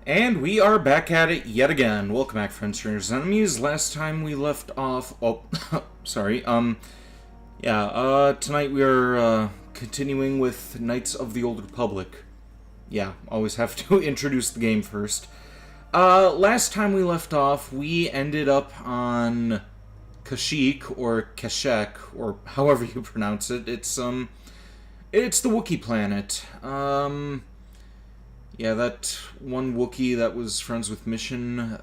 And we are back at it yet again. Welcome back, friends, strangers, and enemies. Last time we left off... Oh, sorry. Tonight we are, continuing with Knights of the Old Republic. Yeah, always have to introduce the game first. Last time we left off, we ended up on Kashyyyk, or Kashek, or however you pronounce it. It's the Wookiee planet. Yeah, that one Wookiee that was friends with Mission,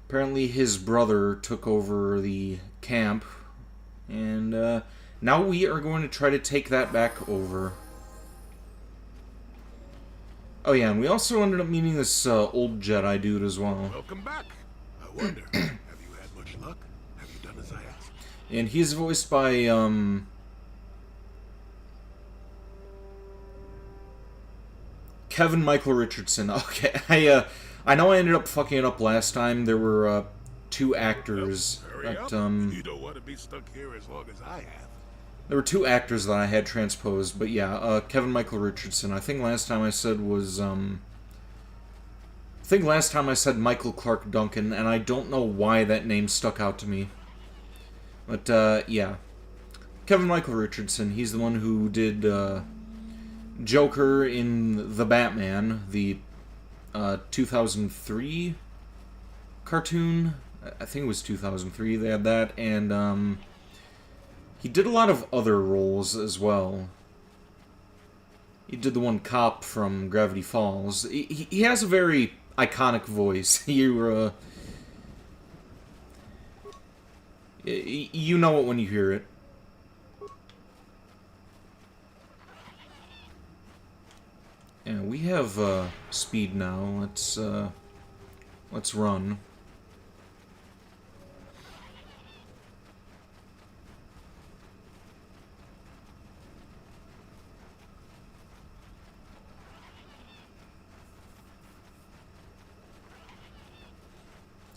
apparently his brother took over the camp, and now we are going to try to take that back over. Oh yeah, and we also ended up meeting this old Jedi dude as well. Welcome back. I wonder, have you had much luck? Have you done as I asked? And he's voiced by, Kevin Michael Richardson. Okay, I know I ended up fucking it up last time. There were, two actors. Well, hurry up. You don't want to be stuck here as long as I have. There were two actors that I had transposed, but yeah, Kevin Michael Richardson. I think last time I said was, I think last time I said Michael Clark Duncan, and I don't know why that name stuck out to me. But, yeah. Kevin Michael Richardson, he's the one who did, Joker in The Batman, the 2003 cartoon. I think it was 2003 they had that, and he did a lot of other roles as well. He did the one cop from Gravity Falls. He has a very iconic voice. You know it when you hear it. Yeah, we have speed now. Let's run.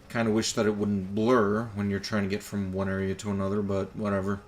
Kind of wish that it wouldn't blur when you're trying to get from one area to another, but whatever.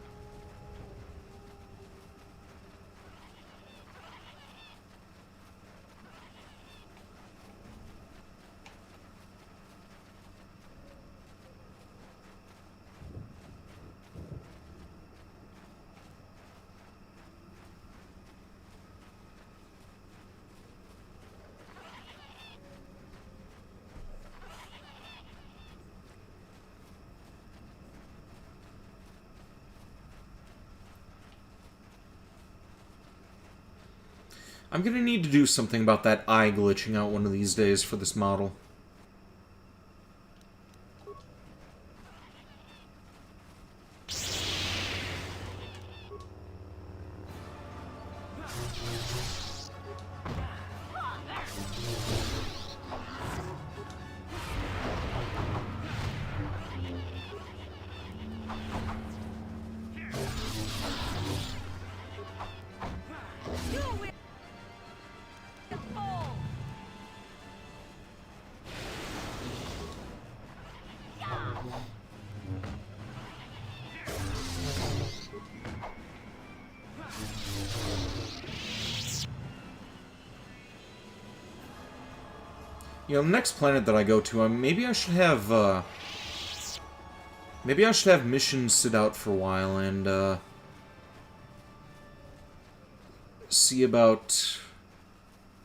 I'm gonna need to do something about that eye glitching out one of these days for this model. You know, the next planet that I go to, maybe I should have Mission sit out for a while and, see about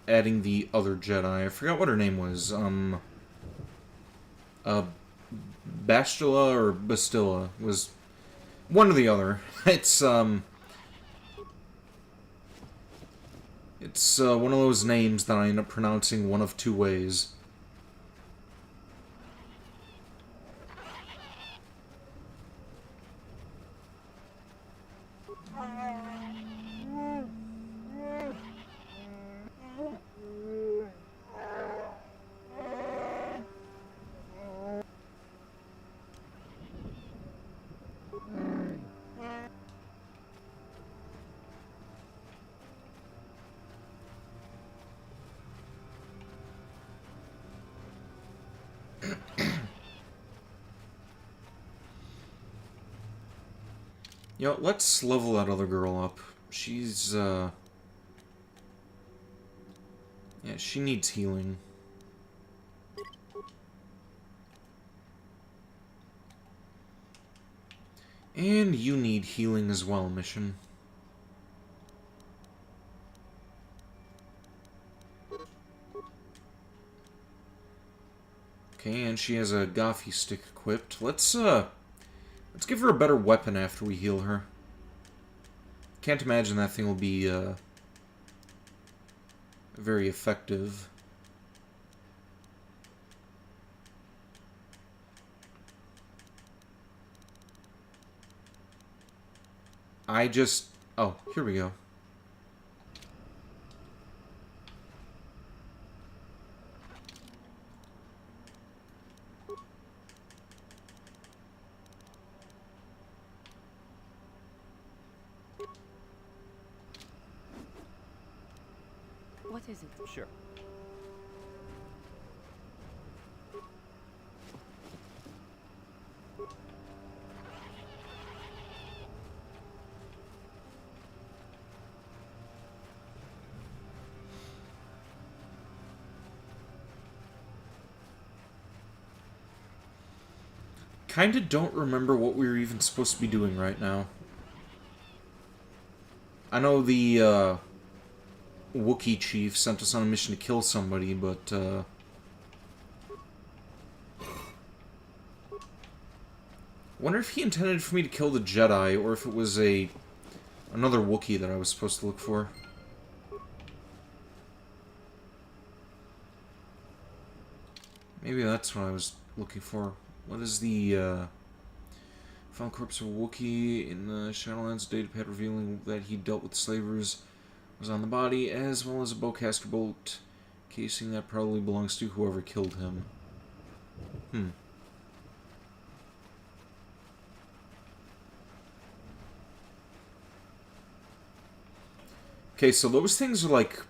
adding the other Jedi. I forgot what her name was, Bastila or Bastilla was one or the other. It's one of those names that I end up pronouncing one of two ways. You know, let's level that other girl up. She's, Yeah, she needs healing. And you need healing as well, Mission. Okay, and she has a Goffy stick equipped. Let's give her a better weapon after we heal her. Can't imagine that thing will be very effective. Oh, here we go. What is it? Sure. Kinda don't remember what we were even supposed to be doing right now. I know the Wookiee chief sent us on a mission to kill somebody, but wonder if he intended for me to kill the Jedi, or if it was another Wookiee that I was supposed to look for. Maybe that's what I was looking for. What is the found corpse of a Wookiee in the Shadowlands datapad revealing that he dealt with slavers was on the body, as well as a bowcaster bolt casing that probably belongs to whoever killed him. Okay, so those things are like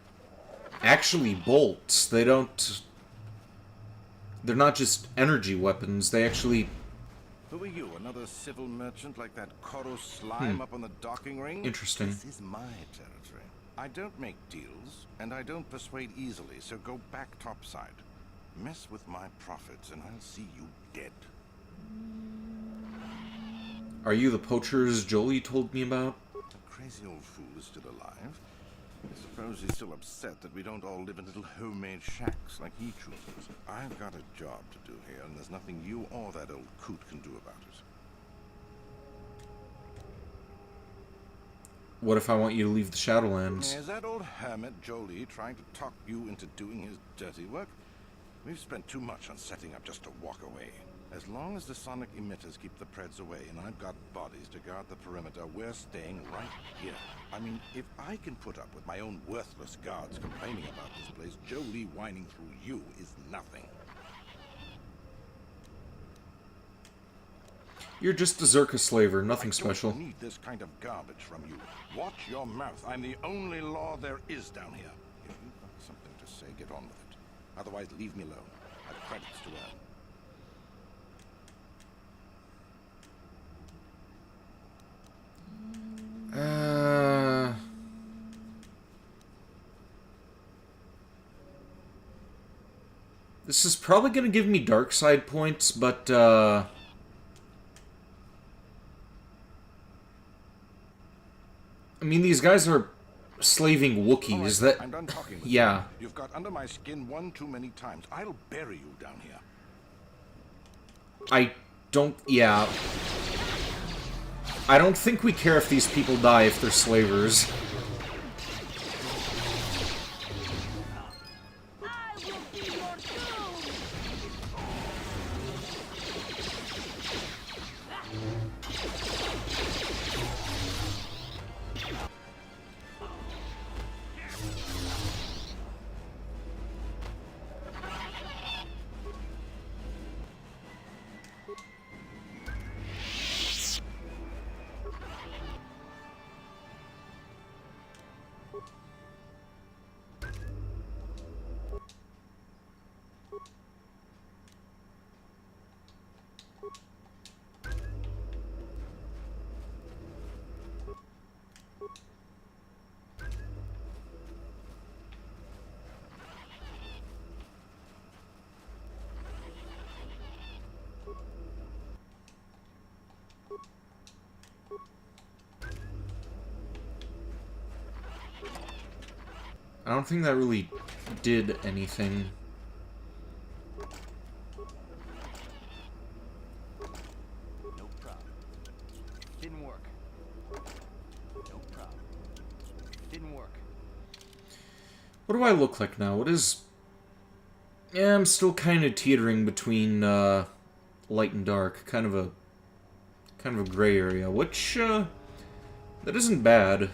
actually bolts. They're not just energy weapons, they actually... Who are you, another civil merchant like that Koro slime up on the docking ring? Interesting. This is my territory. I don't make deals, and I don't persuade easily, so go back topside. Mess with my profits, and I'll see you dead. Are you the poachers Jolie told me about? The crazy old fool is still alive. I suppose he's still upset that we don't all live in little homemade shacks like he chooses. I've got a job to do here, and there's nothing you or that old coot can do about it. What if I want you to leave the Shadowlands? Is that old hermit Jolie trying to talk you into doing his dirty work? We've spent too much on setting up just to walk away. As long as the sonic emitters keep the Preds away and I've got bodies to guard the perimeter, we're staying right here. I mean, if I can put up with my own worthless guards complaining about this place, Jolie whining through you is nothing. You're just a Zerka slaver, nothing I special. don't need this kind of garbage from you. Watch your mouth. I'm the only law there is down here. If you've got something to say, get on with it. Otherwise, leave me alone. I've credits to earn. This is probably going to give me dark side points, but I mean, these guys are slaving Wookiees. Right, I'm done talking with yeah. you. You've got under my skin one too many times. I'll bury you down here. I don't think we care if these people die if they're slavers. I will be your doom! I don't think that really did anything. No problem. Didn't work. No problem. Didn't work. What do I look like now? What is... Yeah, I'm still kind of teetering between light and dark. Kind of a gray area, which that isn't bad.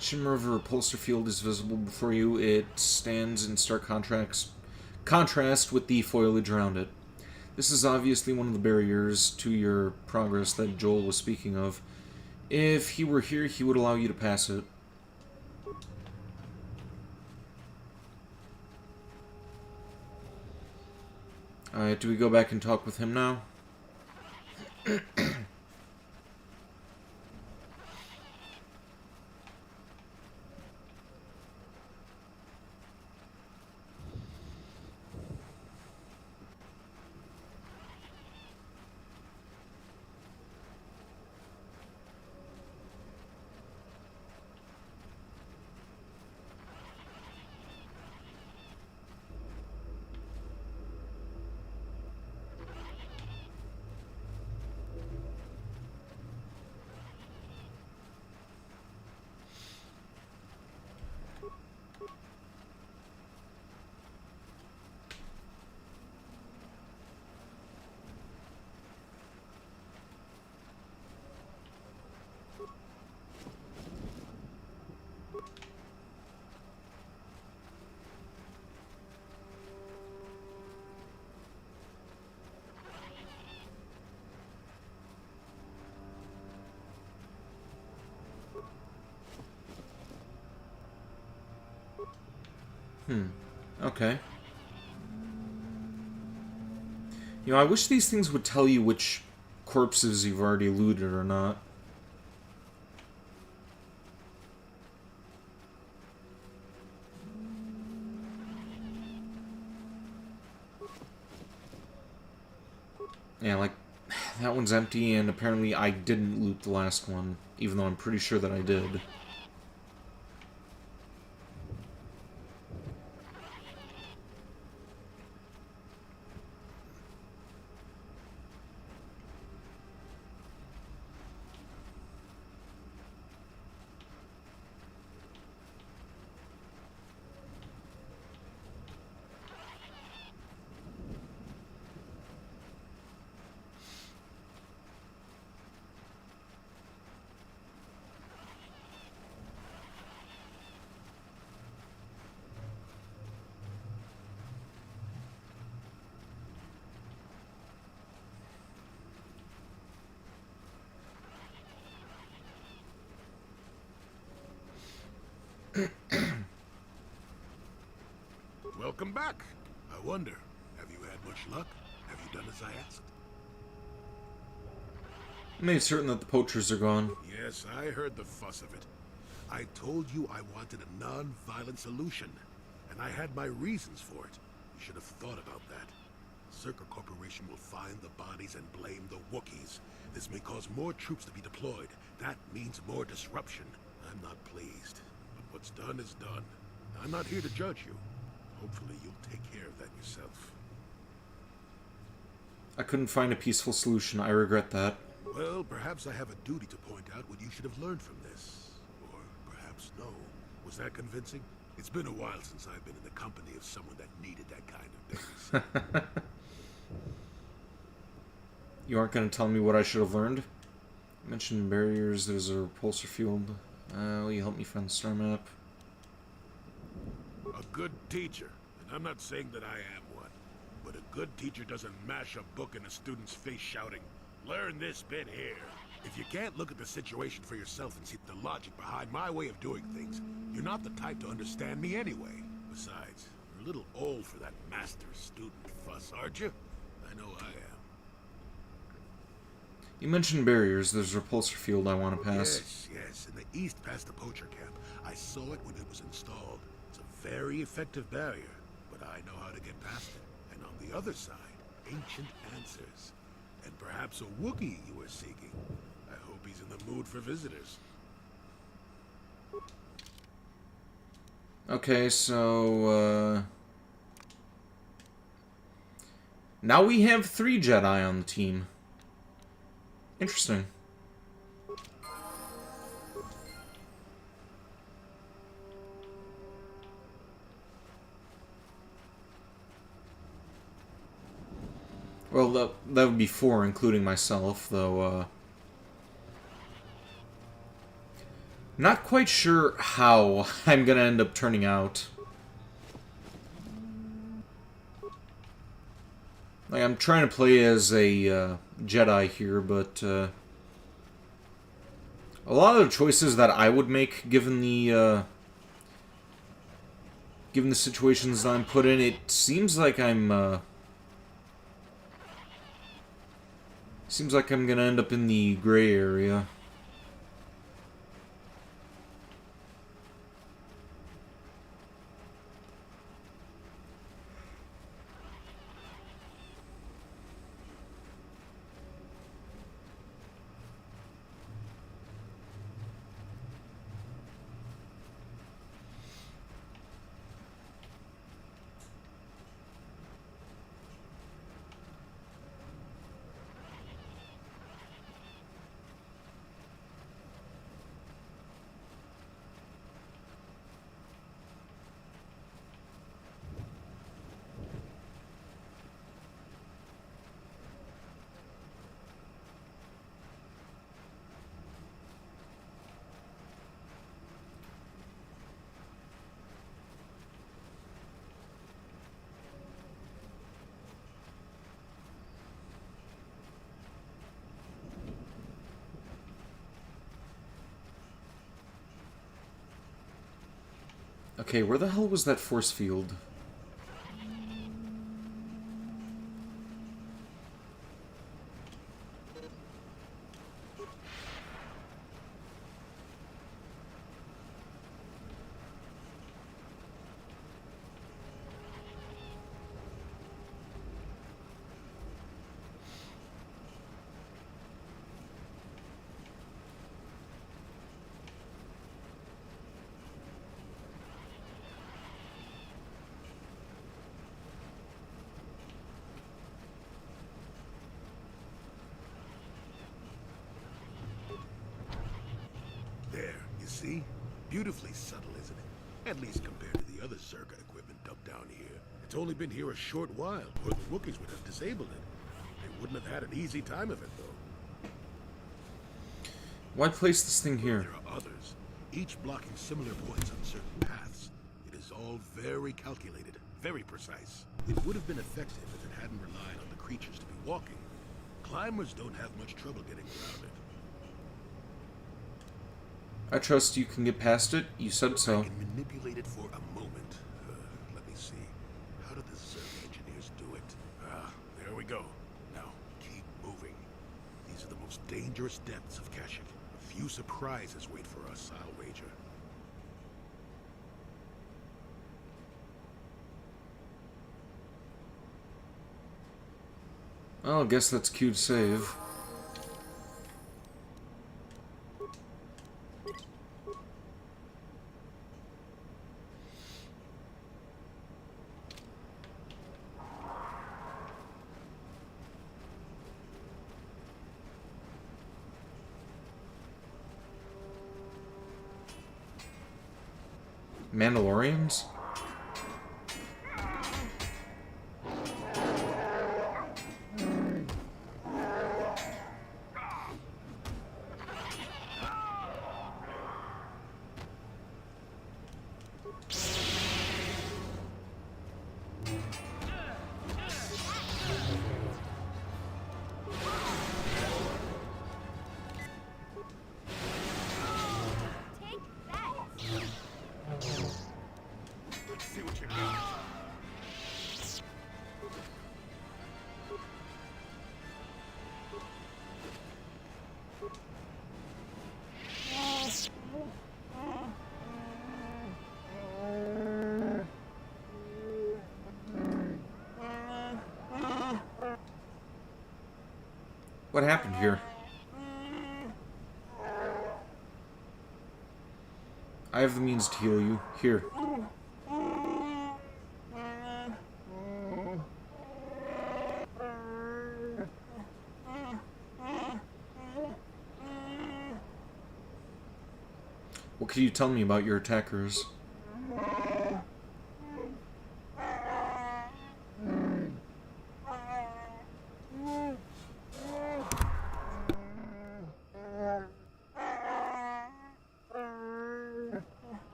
Shimmer of a repulsor field is visible before you. It stands in stark contrast with the foliage around it. This is obviously one of the barriers to your progress that Joel was speaking of. If he were here, he would allow you to pass it. Alright, do we go back and talk with him now? Okay. You know, I wish these things would tell you which corpses you've already looted or not. Yeah, like, that one's empty, and apparently I didn't loot the last one, even though I'm pretty sure that I did. Welcome back. I wonder, have you had much luck? Have you done as I asked? Made certain that the poachers are gone. Yes, I heard the fuss of it. I told you I wanted a non-violent solution, and I had my reasons for it. You should have thought about that. Circa Corporation will find the bodies and blame the Wookiees. This may cause more troops to be deployed. That means more disruption. I'm not pleased. But what's done is done. I'm not here to judge you. Hopefully you'll take care of that yourself. I couldn't find a peaceful solution. I regret that. Well, perhaps I have a duty to point out what you should have learned from this. Or perhaps no. Was that convincing? It's been a while since I've been in the company of someone that needed that kind of things. You aren't going to tell me what I should have learned? You mentioned barriers, there's a repulsor field. Will you help me find the star map? A good teacher, and I'm not saying that I am one, but a good teacher doesn't mash a book in a student's face shouting, "Learn this bit here." If you can't look at the situation for yourself and see the logic behind my way of doing things, you're not the type to understand me anyway. Besides, you're a little old for that master-student fuss, aren't you? I know I am. You mentioned barriers. There's a repulsor field I want to pass. Yes, in the east past the poacher camp. I saw it when it was installed. It's a very effective barrier, but I know how to get past it. And on the other side, ancient answers. And perhaps a Wookiee you were seeking. I hope he's in the mood for visitors. Okay, so, now we have 3 Jedi on the team. Interesting. Well, that would be 4, including myself, though, not quite sure how I'm gonna end up turning out. Like, I'm trying to play as a Jedi here, but a lot of the choices that I would make, given the situations I'm put in, it seems like I'm gonna end up in the gray area. Okay, where the hell was that force field? See? Beautifully subtle, isn't it? At least compared to the other Zerga equipment dumped down here. It's only been here a short while, or the Wookiees would have disabled it. They wouldn't have had an easy time of it, though. Why place this thing here? There are others, each blocking similar points on certain paths. It is all very calculated, very precise. It would have been effective if it hadn't relied on the creatures to be walking. Climbers don't have much trouble getting around it. I trust you can get past it. You said so. I can manipulate it for a moment. Let me see. How did the Zerg engineers do it? There we go. Now, keep moving. These are the most dangerous depths of Kashyyyk. A few surprises wait for us, I'll wager. Well, I guess that's cue to save. Mandalorians? What happened here? I have the means to heal you. Here. What can you tell me about your attackers?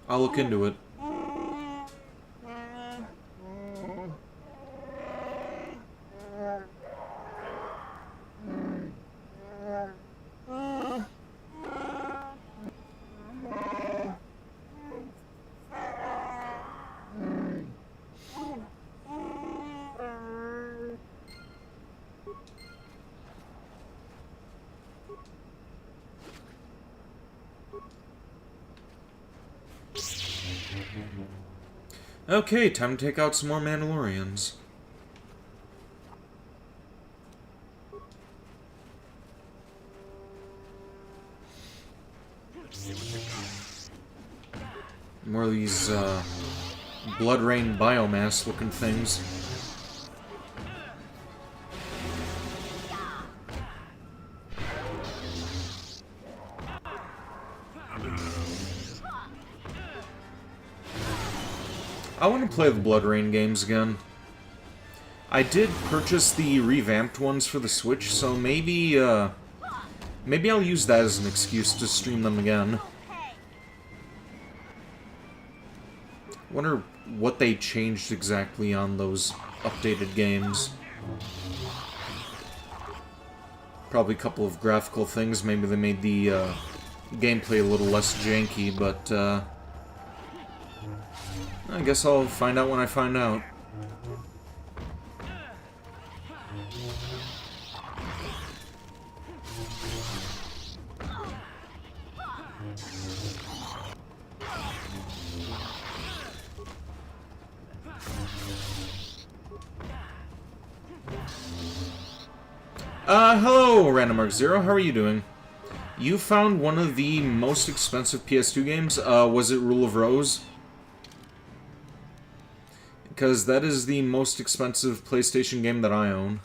I'll look into it. Okay, time to take out some more Mandalorians. More of these, blood rain biomass looking things. I want to play the Blood Rain games again. I did purchase the revamped ones for the Switch, so maybe, maybe I'll use that as an excuse to stream them again. Wonder what they changed exactly on those updated games. Probably a couple of graphical things. Maybe they made the gameplay a little less janky, but I guess I'll find out when I find out. Hello, RandomMark0, how are you doing? You found one of the most expensive PS2 games, was it Rule of Rose? Because that is the most expensive PlayStation game that I own.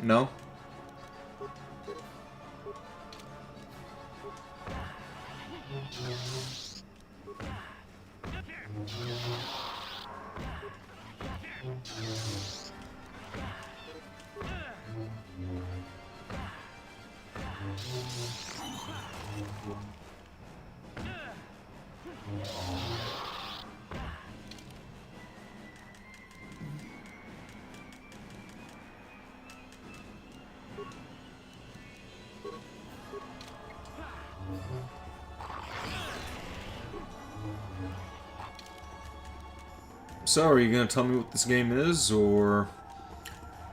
No? So, are you gonna tell me what this game is, or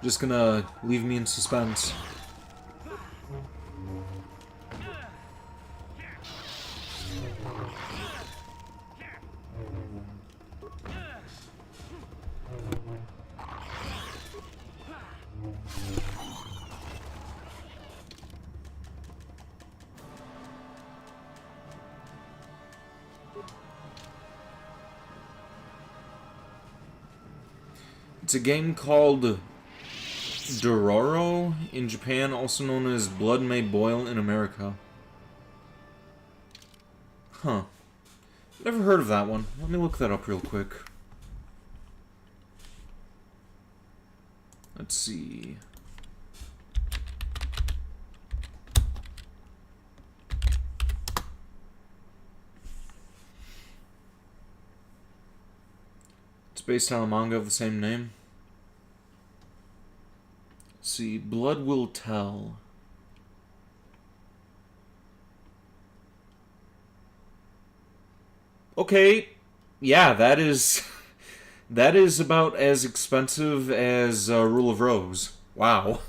just gonna leave me in suspense? It's a game called Dororo in Japan, also known as Blood May Boil in America. Huh. Never heard of that one. Let me look that up real quick. Let's see. It's based on a manga of the same name. Let's see. Blood Will Tell. Okay. Yeah, that is about as expensive as Rule of Rose. Wow.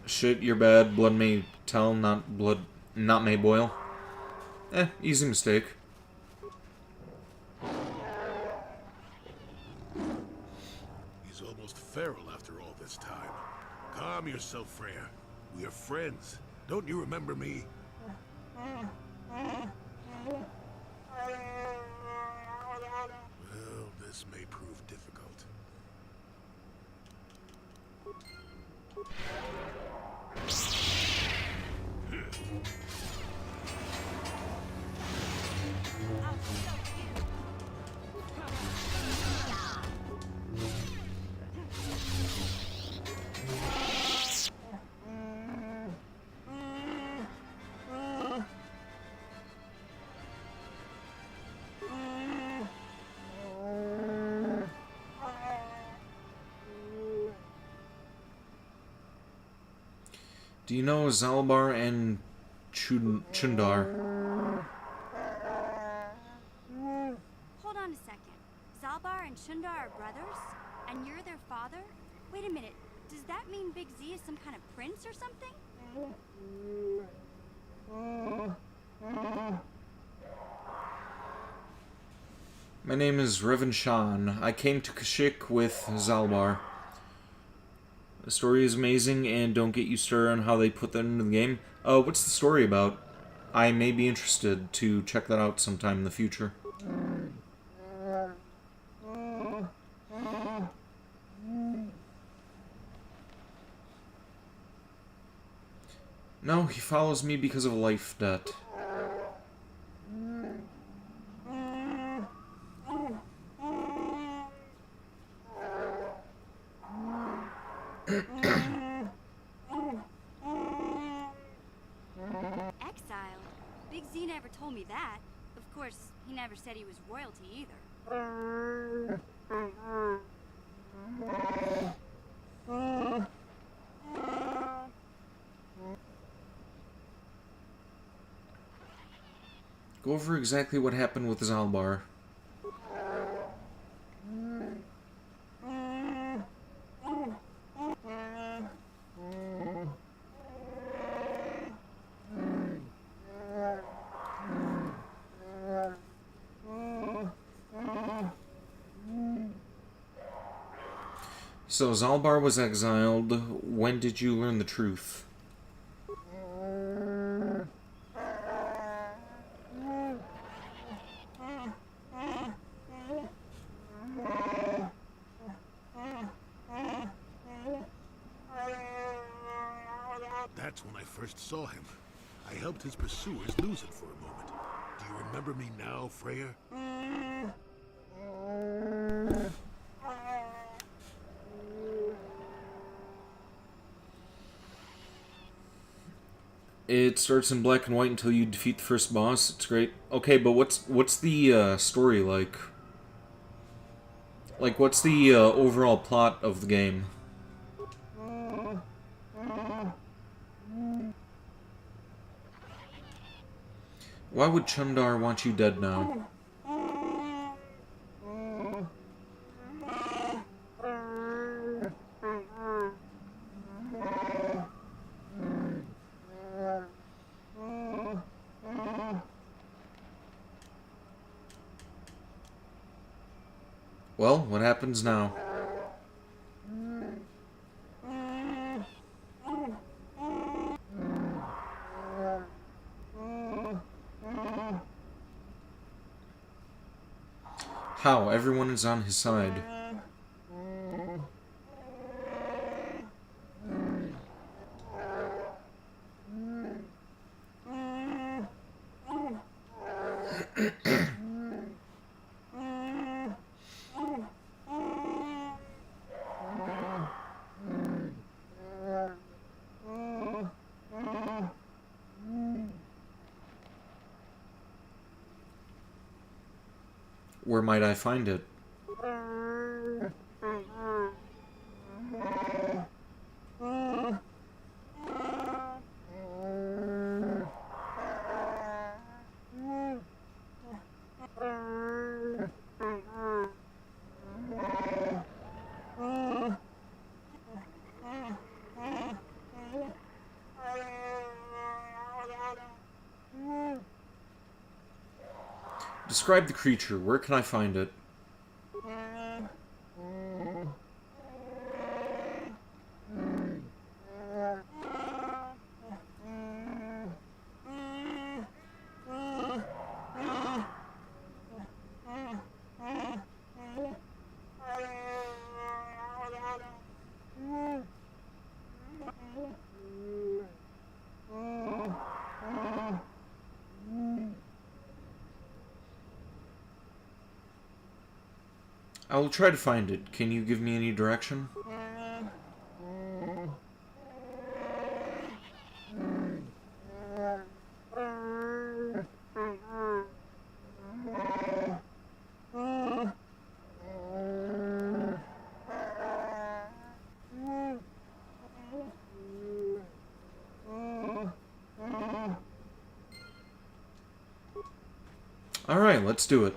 Shit, you're bad. Blood may tell, not may boil. Easy mistake. He's almost feral after all this time. Calm yourself, Freya. We are friends. Don't you remember me? Well, this may prove difficult. Do you know Zalbar and Chundar? Hold on a second. Zalbar and Chundar are brothers? And you're their father? Wait a minute. Does that mean Big Z is some kind of prince or something? My name is Revan Shan. I came to Kashyyyk with Zalbar. The story is amazing, and don't get you started on how they put that into the game. What's the story about? I may be interested to check that out sometime in the future. No, he follows me because of a life debt. Exiled? Big Z never told me that. Of course, he never said he was royalty either. Go over exactly what happened with Zalbar. So Zalbar was exiled. When did you learn the truth? That's when I first saw him. I helped his pursuers lose it for a moment. Do you remember me now, Freya? It starts in black and white until you defeat the first boss. It's great. Okay, but what's the story like? Like, what's the overall plot of the game? Why would Chundar want you dead now? Well, what happens now? How? Everyone is on his side. Where might I find it? Describe the creature. Where can I find it? I will try to find it. Can you give me any direction? Alright, let's do it.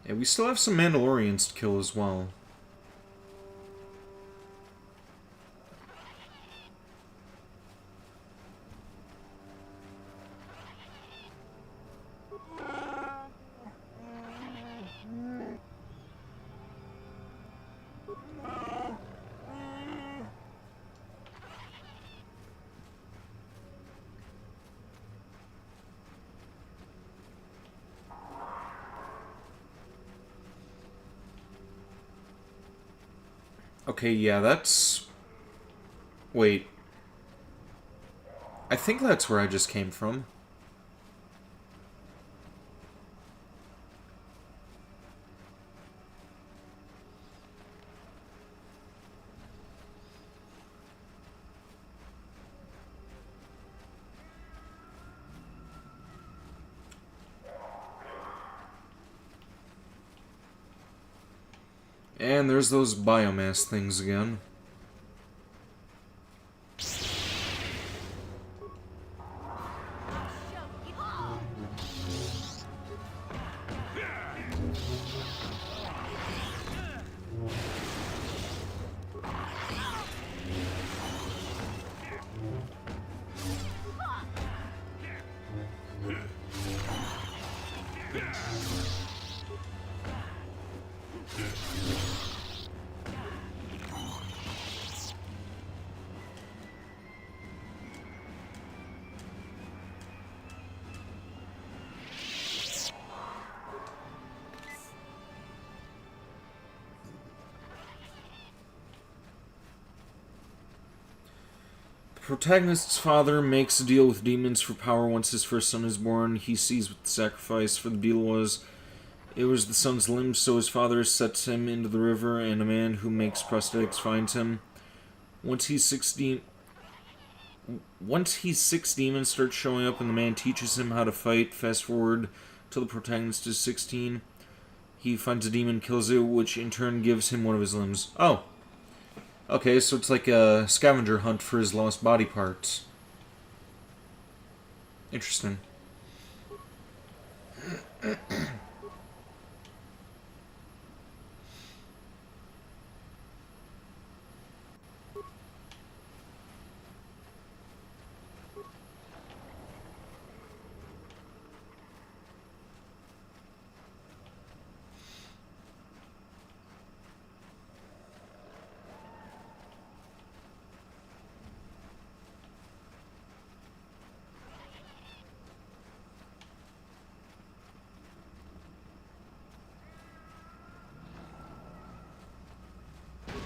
Yeah, we still have some Mandalorians to kill as well. Okay, yeah, that's... Wait. I think that's where I just came from. And there's those biomass things again. The protagonist's father makes a deal with demons for power once his first son is born. He sees what the sacrifice for the deal was. It was the son's limbs, so his father sets him into the river, and a man who makes prosthetics finds him. Once he's 6, demons start showing up, and the man teaches him how to fight. Fast forward till the protagonist is 16. He finds a demon, kills it, which in turn gives him one of his limbs. Oh. Okay, so it's like a scavenger hunt for his lost body parts. Interesting.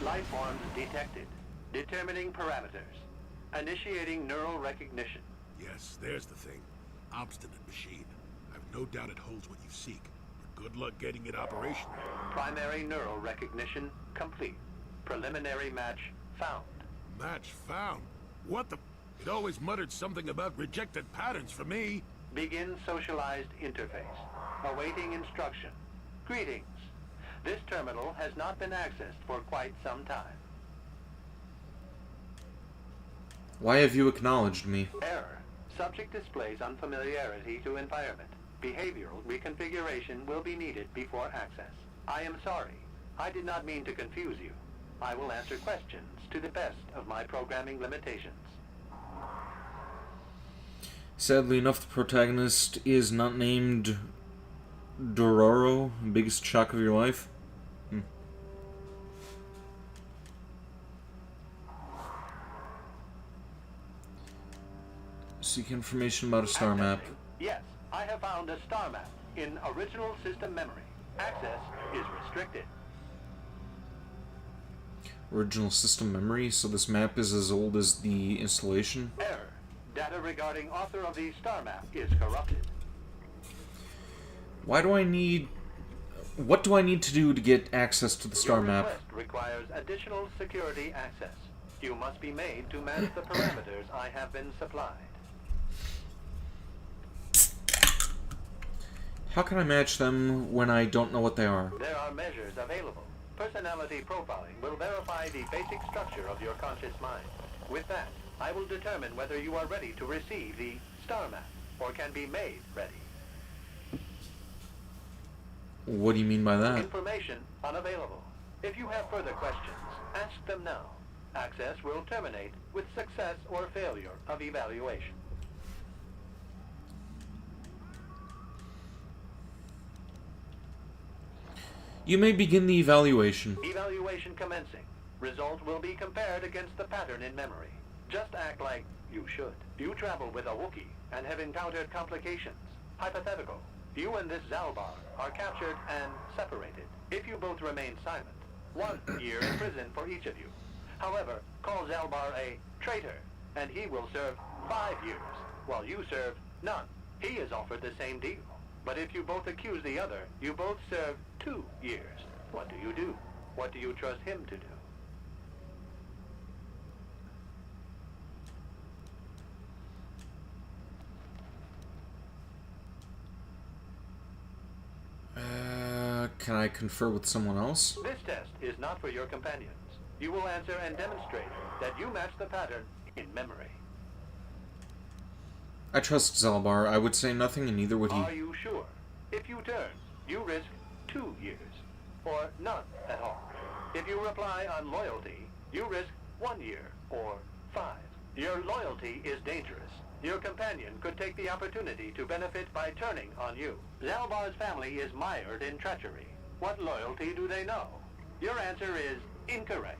Life forms detected. Determining parameters. Initiating neural recognition. Yes, there's the thing. Obstinate machine. I've no doubt it holds what you seek, but good luck getting it operational. Primary neural recognition complete. Preliminary match found. Match found? What the... It always muttered something about rejected patterns for me. Begin socialized interface. Awaiting instruction. Greetings. This terminal has not been accessed for quite some time. Why have you acknowledged me? Error. Subject displays unfamiliarity to environment. Behavioral reconfiguration will be needed before access. I am sorry. I did not mean to confuse you. I will answer questions to the best of my programming limitations. Sadly enough, the protagonist is not named Dororo. Biggest shock of your life? Seek information about a star map. Yes, I have found a star map in original system memory. Access is restricted. Original system memory, so this map is as old as the installation? Error. Data regarding author of the star map is corrupted. Why do I need... What do I need to do to get access to the star Your map? request requires additional security access. You must be made to match the parameters I have been supplied. How can I match them when I don't know what they are? There are measures available. Personality profiling will verify the basic structure of your conscious mind. With that, I will determine whether you are ready to receive the star map, or can be made ready. What do you mean by that? Information unavailable. If you have further questions, ask them now. Access will terminate with success or failure of evaluation. You may begin the evaluation. Evaluation commencing. Result will be compared against the pattern in memory. Just act like you should. You travel with a Wookiee and have encountered complications. Hypothetical. You and this Zalbar are captured and separated. If you both remain silent, 1 year in prison for each of you. However, call Zalbar a traitor, and he will serve 5 years, while you serve none. He is offered the same deal. But if you both accuse the other, you both serve 2 years. What do you do? What do you trust him to do? Can I confer with someone else? This test is not for your companions. You will answer and demonstrate that you match the pattern in memory. I trust Zalbar. I would say nothing, and neither would he. Are you sure? If you turn, you risk 2 years, or none at all. If you reply on loyalty, you risk 1 year, or 5. Your loyalty is dangerous. Your companion could take the opportunity to benefit by turning on you. Zalbar's family is mired in treachery. What loyalty do they know? Your answer is incorrect.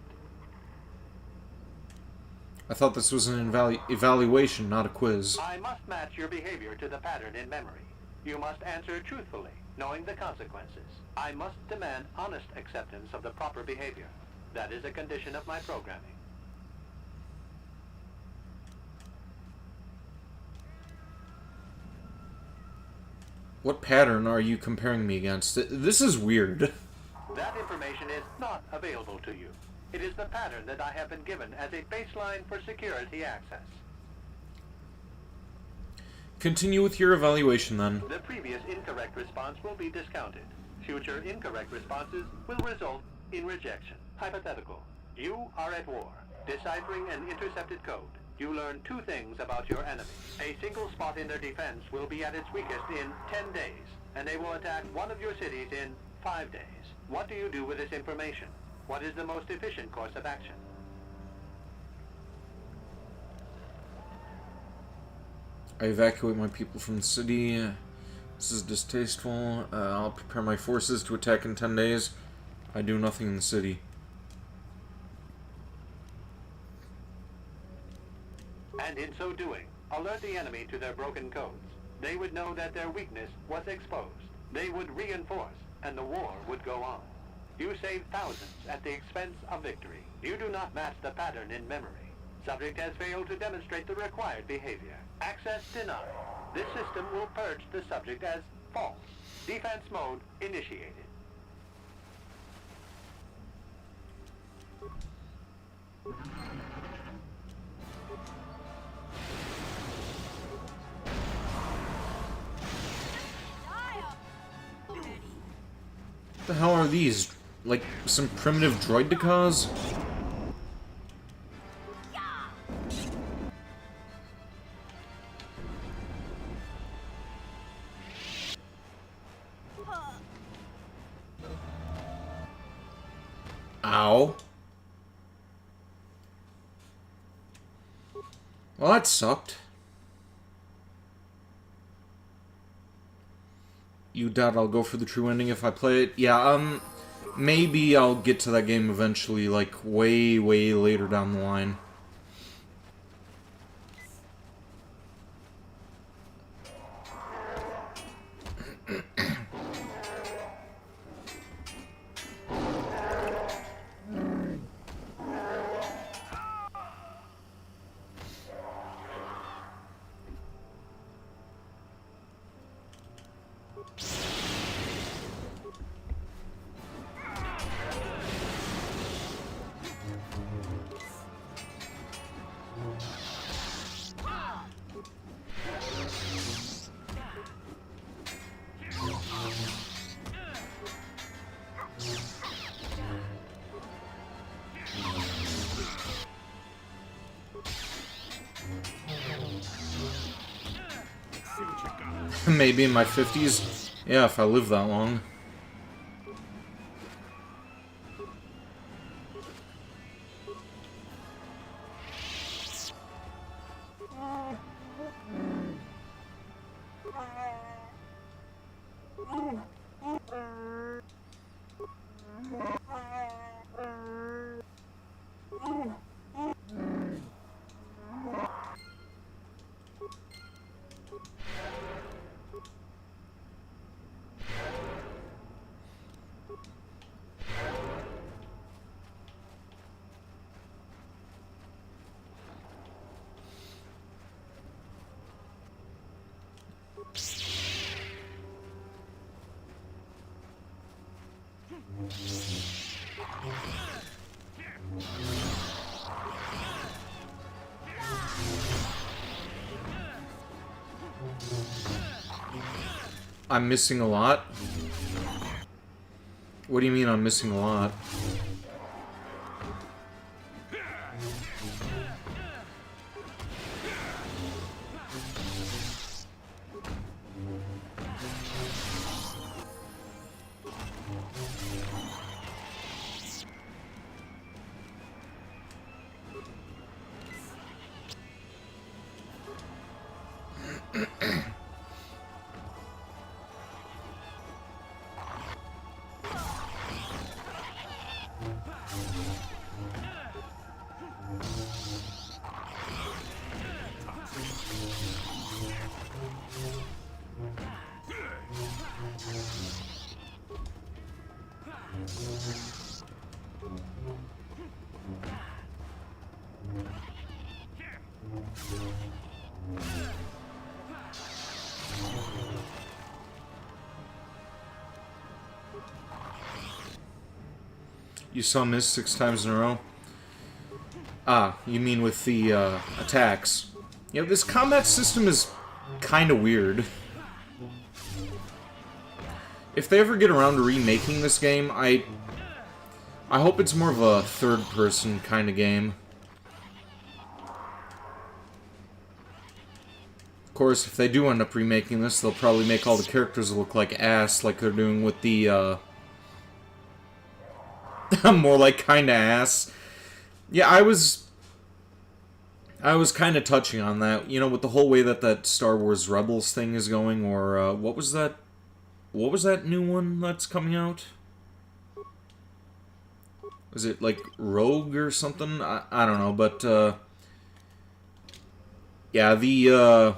I thought this was an evaluation, not a quiz. I must match your behavior to the pattern in memory. You must answer truthfully, knowing the consequences. I must demand honest acceptance of the proper behavior. That is a condition of my programming. What pattern are you comparing me against? This is weird. That information is not available to you. It is the pattern that I have been given as a baseline for security access. Continue with your evaluation, then. The previous incorrect response will be discounted. Future incorrect responses will result in rejection. Hypothetical. You are at war, deciphering an intercepted code. You learn 2 things about your enemy. A single spot in their defense will be at its weakest in 10 days, and they will attack one of your cities in 5 days. What do you do with this information? What is the most efficient course of action? I evacuate my people from the city. This is distasteful. I'll prepare my forces to attack in 10 days. I do nothing in the city. And in so doing, alert the enemy to their broken codes. They would know that their weakness was exposed. They would reinforce, and the war would go on. You save thousands at the expense of victory. You do not match the pattern in memory. Subject has failed to demonstrate the required behavior. Access denied. This system will purge the subject as false. Defense mode initiated. What the hell are these? Like, some primitive droidicas? Ow. Well, that sucked. You doubt I'll go for the true ending if I play it? Yeah, maybe I'll get to that game eventually, like, way, way later down the line. Maybe in my 50s. Yeah, if I live that long. I'm missing a lot? What do you mean I'm missing a lot? You saw miss 6 times in a row? Ah, you mean with the attacks. Yeah, this combat system is kind of weird. If they ever get around to remaking this game, I hope it's more of a third-person kind of game. Of course, if they do end up remaking this, they'll probably make all the characters look like ass, like they're doing with the, more like kinda ass. Yeah, I was kind of touching on that, you know, with the whole way that Star Wars Rebels thing is going, or, what was that new one that's coming out? Was it, like, Rogue or something? I don't know, but, yeah, the,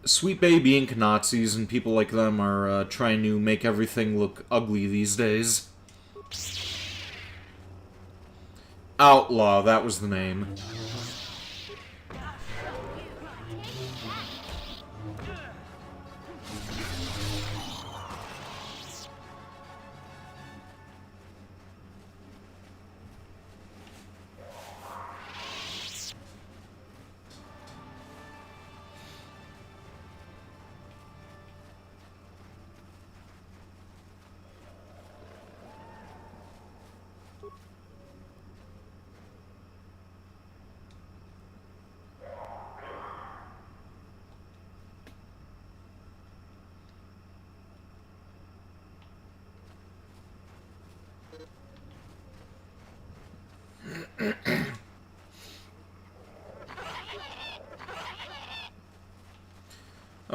Sweet Baby Inc. Nazis and people like them are, trying to make everything look ugly these days. Outlaw, that was the name.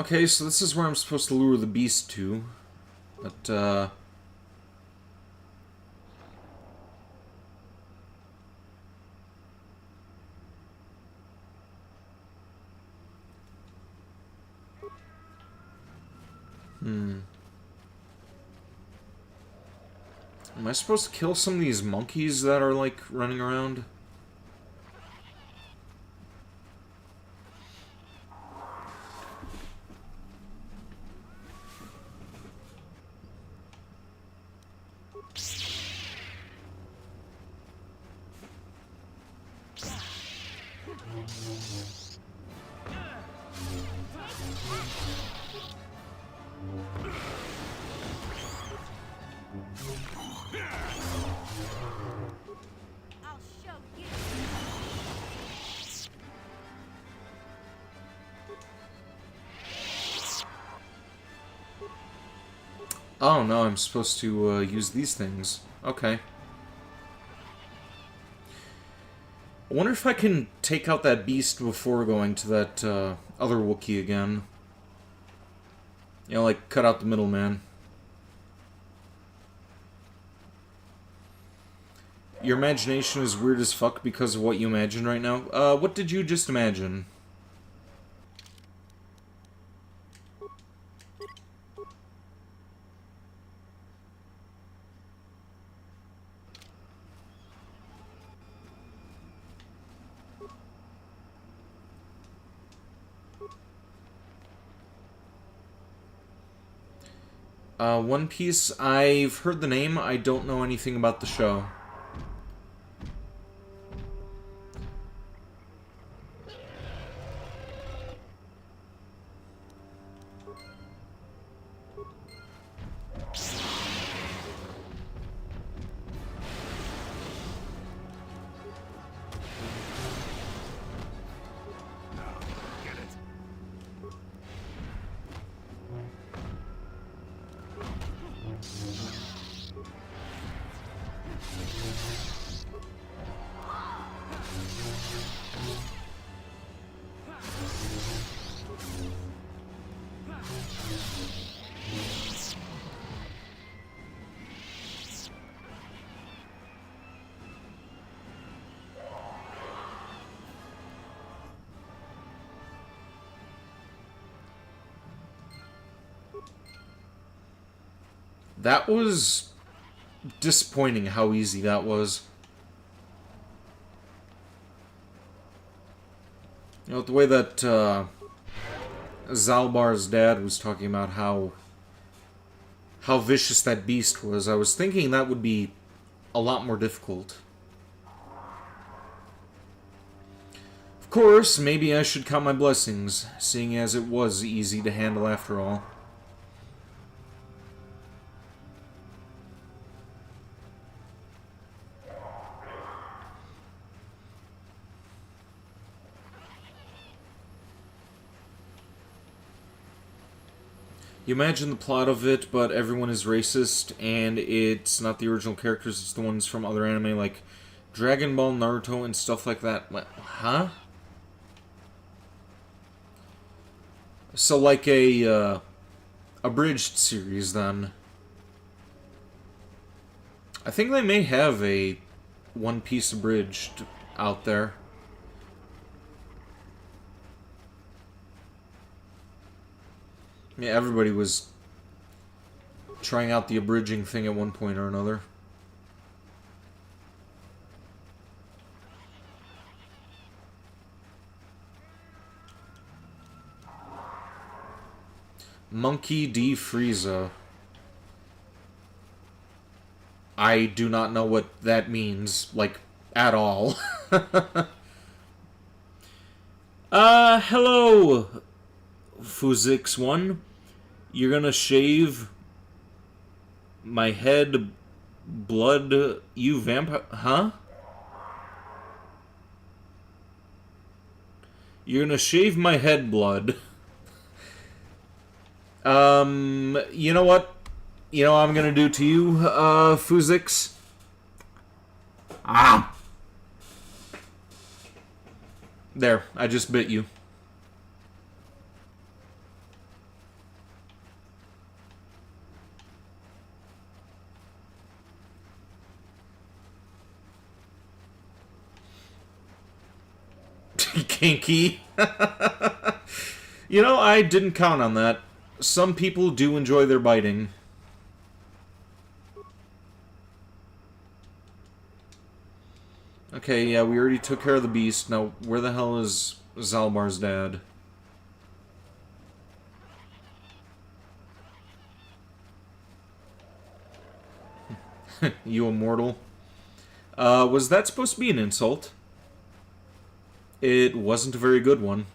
Okay, so this is where I'm supposed to lure the beast to. But, Am I supposed to kill some of these monkeys that are, like, running around? I'll show you. Oh, no, I'm supposed to use these things. Okay. I wonder if I can take out that beast before going to that other Wookiee again. You know, like, cut out the middleman. Your imagination is weird as fuck because of what you imagine right now. What did you just imagine? One Piece, I've heard the name, I don't know anything about the show. Get it? That was disappointing how easy that was. You know, the way that Zalbar's dad was talking about how vicious that beast was, I was thinking that would be a lot more difficult. Of course, maybe I should count my blessings, seeing as it was easy to handle after all. You imagine the plot of it, but everyone is racist, and it's not the original characters, it's the ones from other anime like Dragon Ball, Naruto, and stuff like that. What? Huh? So like a abridged series, then. I think they may have a One Piece abridged out there. Yeah, everybody was trying out the abridging thing at one point or another. Monkey D. Frieza. I do not know what that means, like, at all. Hello, Fuzix1. You're gonna shave my head blood, you vampire... Huh? You're gonna shave my head blood. You know what? You know what I'm gonna do to you, Fuzix? Ah! There, I just bit you. Kinky. You know, I didn't count on that. Some people do enjoy their biting. Okay, yeah, we already took care of the beast. Now, where the hell is Zalbar's dad? You immortal. Was that supposed to be an insult? It wasn't a very good one.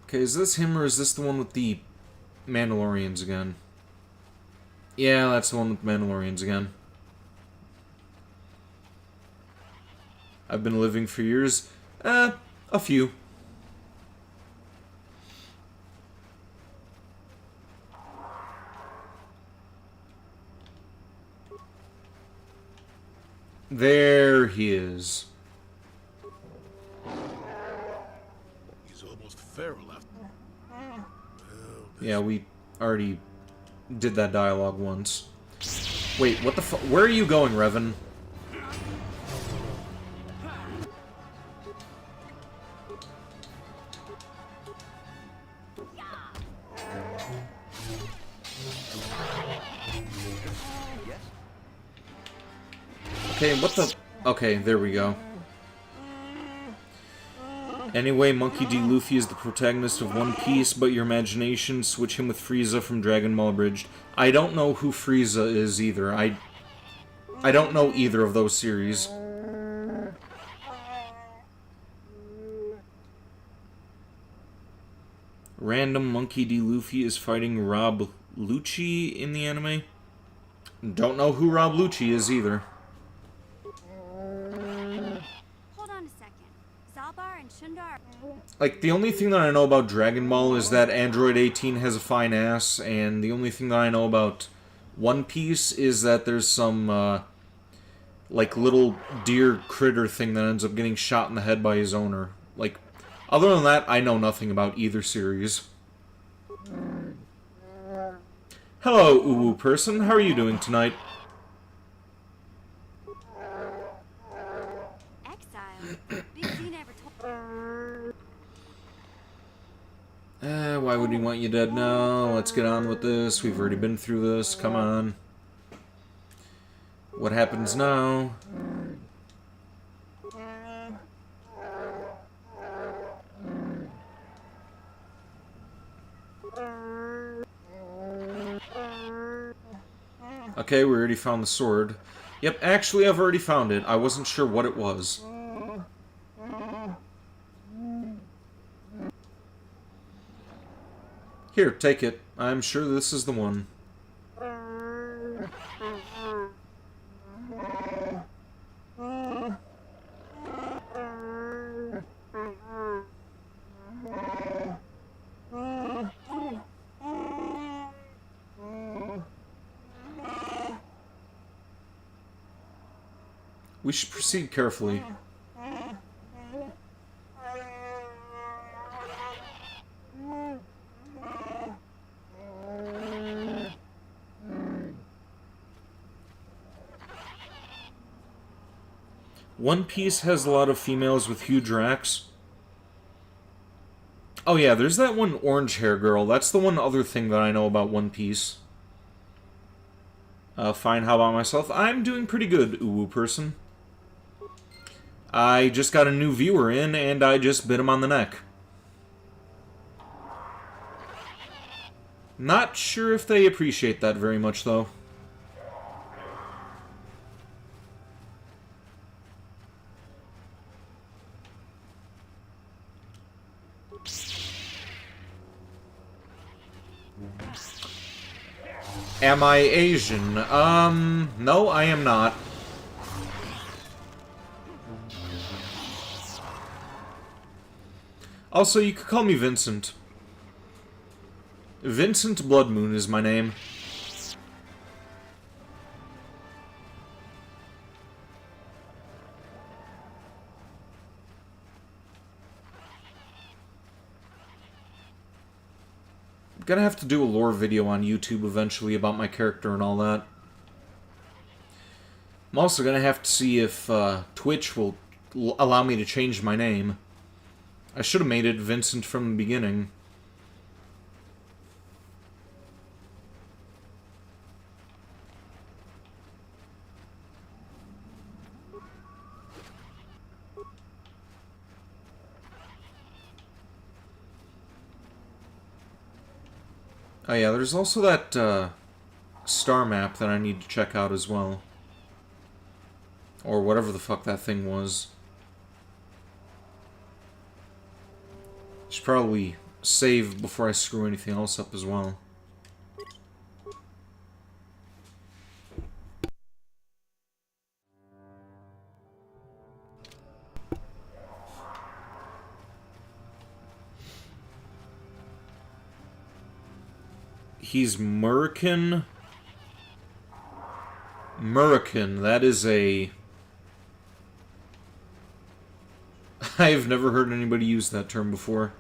Okay, is this him or is this the one with the Mandalorians again? Yeah, that's the one with Mandalorians again. I've been living for years. A few. There he is. He's almost feral after. Yeah, we already did that dialogue once. Wait, what the fuck? Where are you going, Revan? Okay, what the... Okay, there we go. Anyway, Monkey D. Luffy is the protagonist of One Piece, but your imagination, switch him with Frieza from Dragon Ball Abridged. I don't know who Frieza is either. I don't know either of those series. Random Monkey D. Luffy is fighting Rob Lucci in the anime. Don't know who Rob Lucci is either. Hold on a second. Zalbar and Shundar. Like, the only thing that I know about Dragon Ball is that Android 18 has a fine ass, and the only thing that I know about One Piece is that there's some, like, little deer critter thing that ends up getting shot in the head by his owner. Like, other than that, I know nothing about either series. Hello, uwu person. How are you doing tonight? Exile. Big Z never told. Why would he want you dead now? Let's get on with this. We've already been through this. Come on. What happens now? Okay, we already found the sword. Yep, actually I've already found it. I wasn't sure what it was. Here, take it. I'm sure this is the one. We should proceed carefully. One Piece has a lot of females with huge racks. Oh yeah, there's that one orange hair girl. That's the one other thing that I know about One Piece. Fine, how about myself? I'm doing pretty good, uwu person. I just got a new viewer in, and I just bit him on the neck. Not sure if they appreciate that very much, though. Am I Asian? No, I am not. Also, you could call me Vincent. Vincent Bloodmoon is my name. gonna have to do a lore video on YouTube eventually about my character and all that. I'm also gonna have to see if Twitch will allow me to change my name. I should have made it Vincent from the beginning. Oh yeah, there's also that star map that I need to check out as well. Or whatever the fuck that thing was. Should probably save before I screw anything else up as well. He's Murican. Murican, that is a... I've never heard anybody use that term before.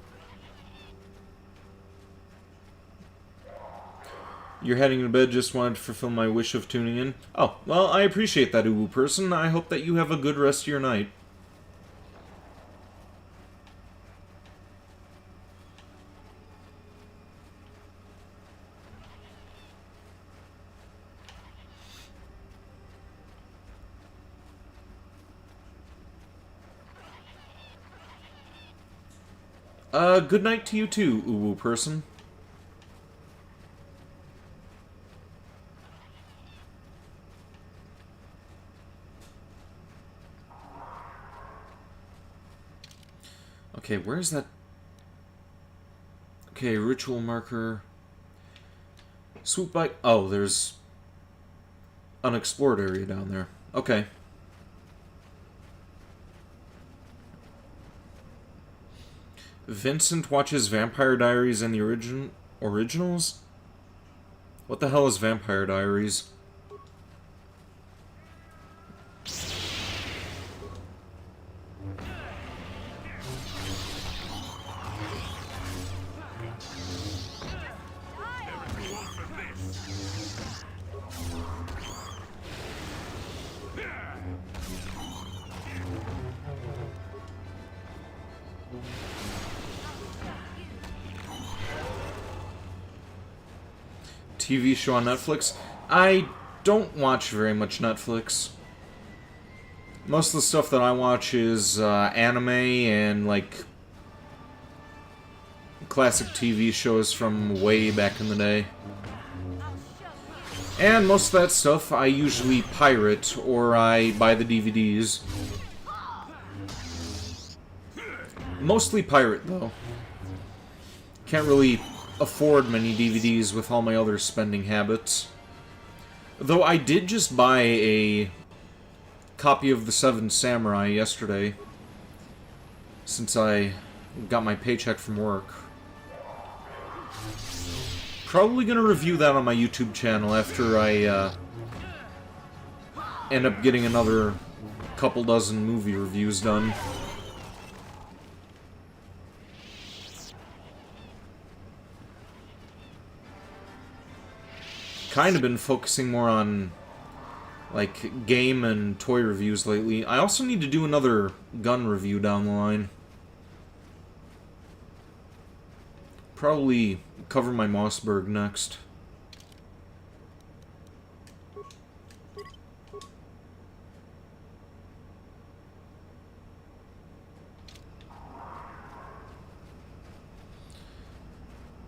You're heading to bed, just wanted to fulfill my wish of tuning in. Oh, well, I appreciate that, uwu person. I hope that you have a good rest of your night. Good night to you too, uwu person. Okay, where's that? Okay, ritual marker. Swoop bike. Oh, there's unexplored area down there. Okay. Vincent watches Vampire Diaries and the originals? What the hell is Vampire Diaries? TV show on Netflix? I don't watch very much Netflix. Most of the stuff that I watch is anime and like classic TV shows from way back in the day. And most of that stuff I usually pirate or I buy the DVDs. Mostly pirate though. Can't really afford many DVDs with all my other spending habits. Though I did just buy a copy of The Seven Samurai yesterday, since I got my paycheck from work. Probably gonna review that on my YouTube channel after I end up getting another couple dozen movie reviews done. Kind of been focusing more on like game and toy reviews lately. I also need to do another gun review down the line. Probably cover my Mossberg next.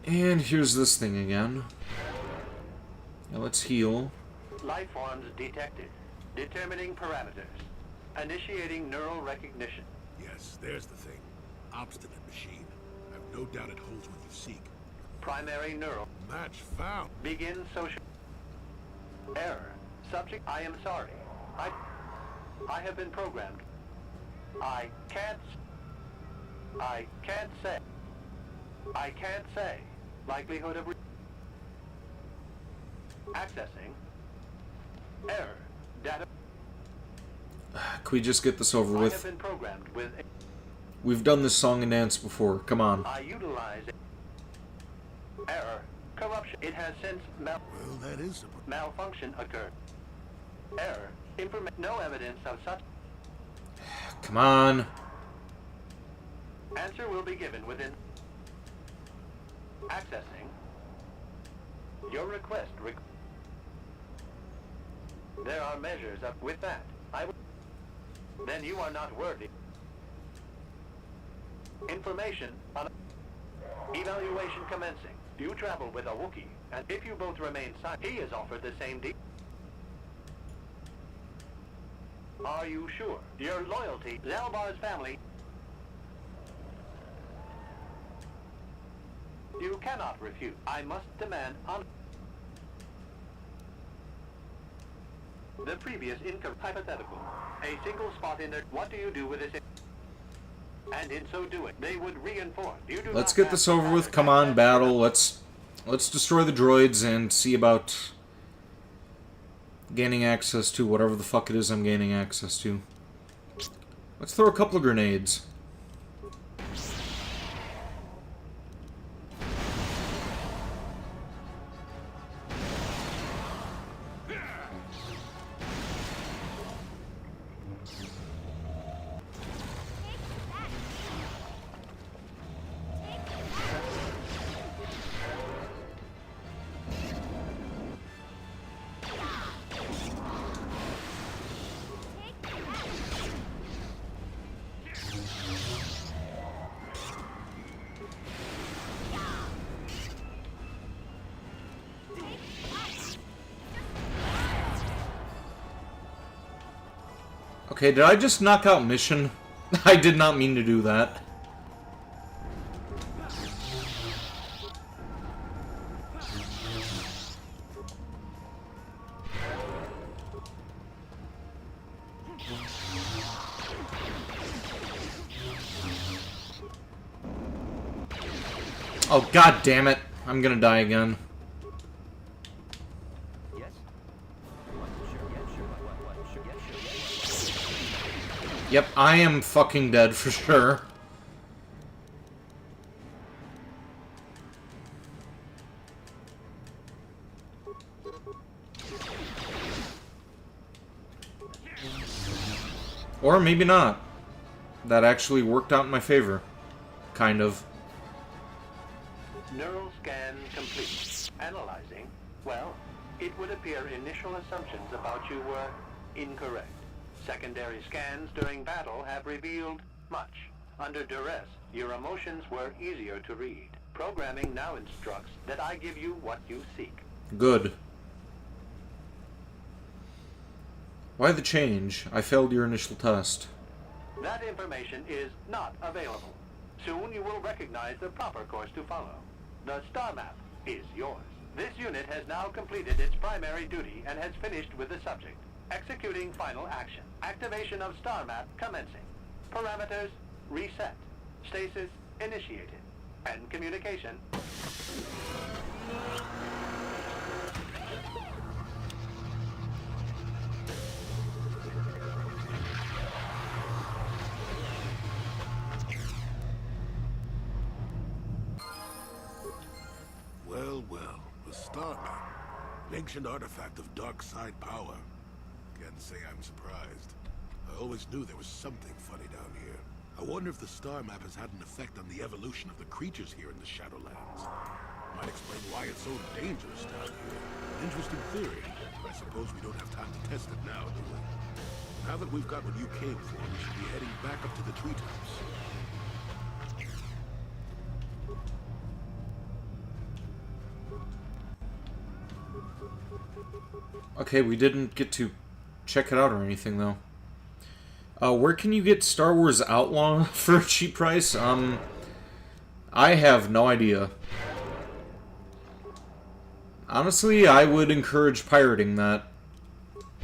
And here's this thing again. Now let's heal. Life forms detected. Determining parameters. Initiating neural recognition. Yes, there's the thing. Obstinate machine. I've no doubt it holds what you seek. Primary neural. Match found. Begin social. Error. Subject, I am sorry. I have been programmed. I can't say. I can't say. Likelihood of accessing. Error. Data. Can we just get this over I have with? been programmed with. We've done this song and dance before. Come on. I utilize Error. Corruption. It has since Well, that is a... malfunction occurred. Error. No evidence of such. Come on. Answer will be given within. Accessing. Your request. There are measures up with that. Then you are not worthy. Information on evaluation commencing. You travel with a Wookiee, and if you both remain silent, he is offered the same deal. Are you sure? Your loyalty, Zalbar's family. You cannot refuse. I must demand on the previous income hypothetical. A single spot in there. What do you do with this? And in so doing, they would reinforce. You do Let's not get this have over with. Come on, battle. Let's destroy the droids and see about gaining access to whatever the fuck it is I'm gaining access to. Let's throw a couple of grenades. Okay, did I just knock out mission? I did not mean to do that. Oh, god damn it. I'm gonna die again. Yes? What? Sure, yeah, sure, what, sure, yeah, sure, yeah. Yep, I am fucking dead for sure. Or maybe not. That actually worked out in my favor. Kind of. Neural scan complete. Analyzing. Well, it would appear initial assumptions about you were incorrect. Secondary scans during battle have revealed much. Under duress, your emotions were easier to read. Programming now instructs that I give you what you seek. Good. Why the change? I failed your initial test. That information is not available. Soon you will recognize the proper course to follow. The star map is yours. This unit has now completed its primary duty and has finished with the subject. Executing final action. Activation of star map commencing. Parameters reset. Stasis initiated. And communication. Well, well, the star map. An ancient artifact of dark side power. Can't say I'm surprised. I always knew there was something funny down here. I wonder if the star map has had an effect on the evolution of the creatures here in the Shadowlands. Might explain why it's so dangerous down here. Interesting theory, but I suppose we don't have time to test it now, do we? Now that we've got what you came for, we should be heading back up to the treetops. Okay, we didn't get to check it out or anything, though. Where can you get Star Wars Outlaw for a cheap price? I have no idea. Honestly, I would encourage pirating that.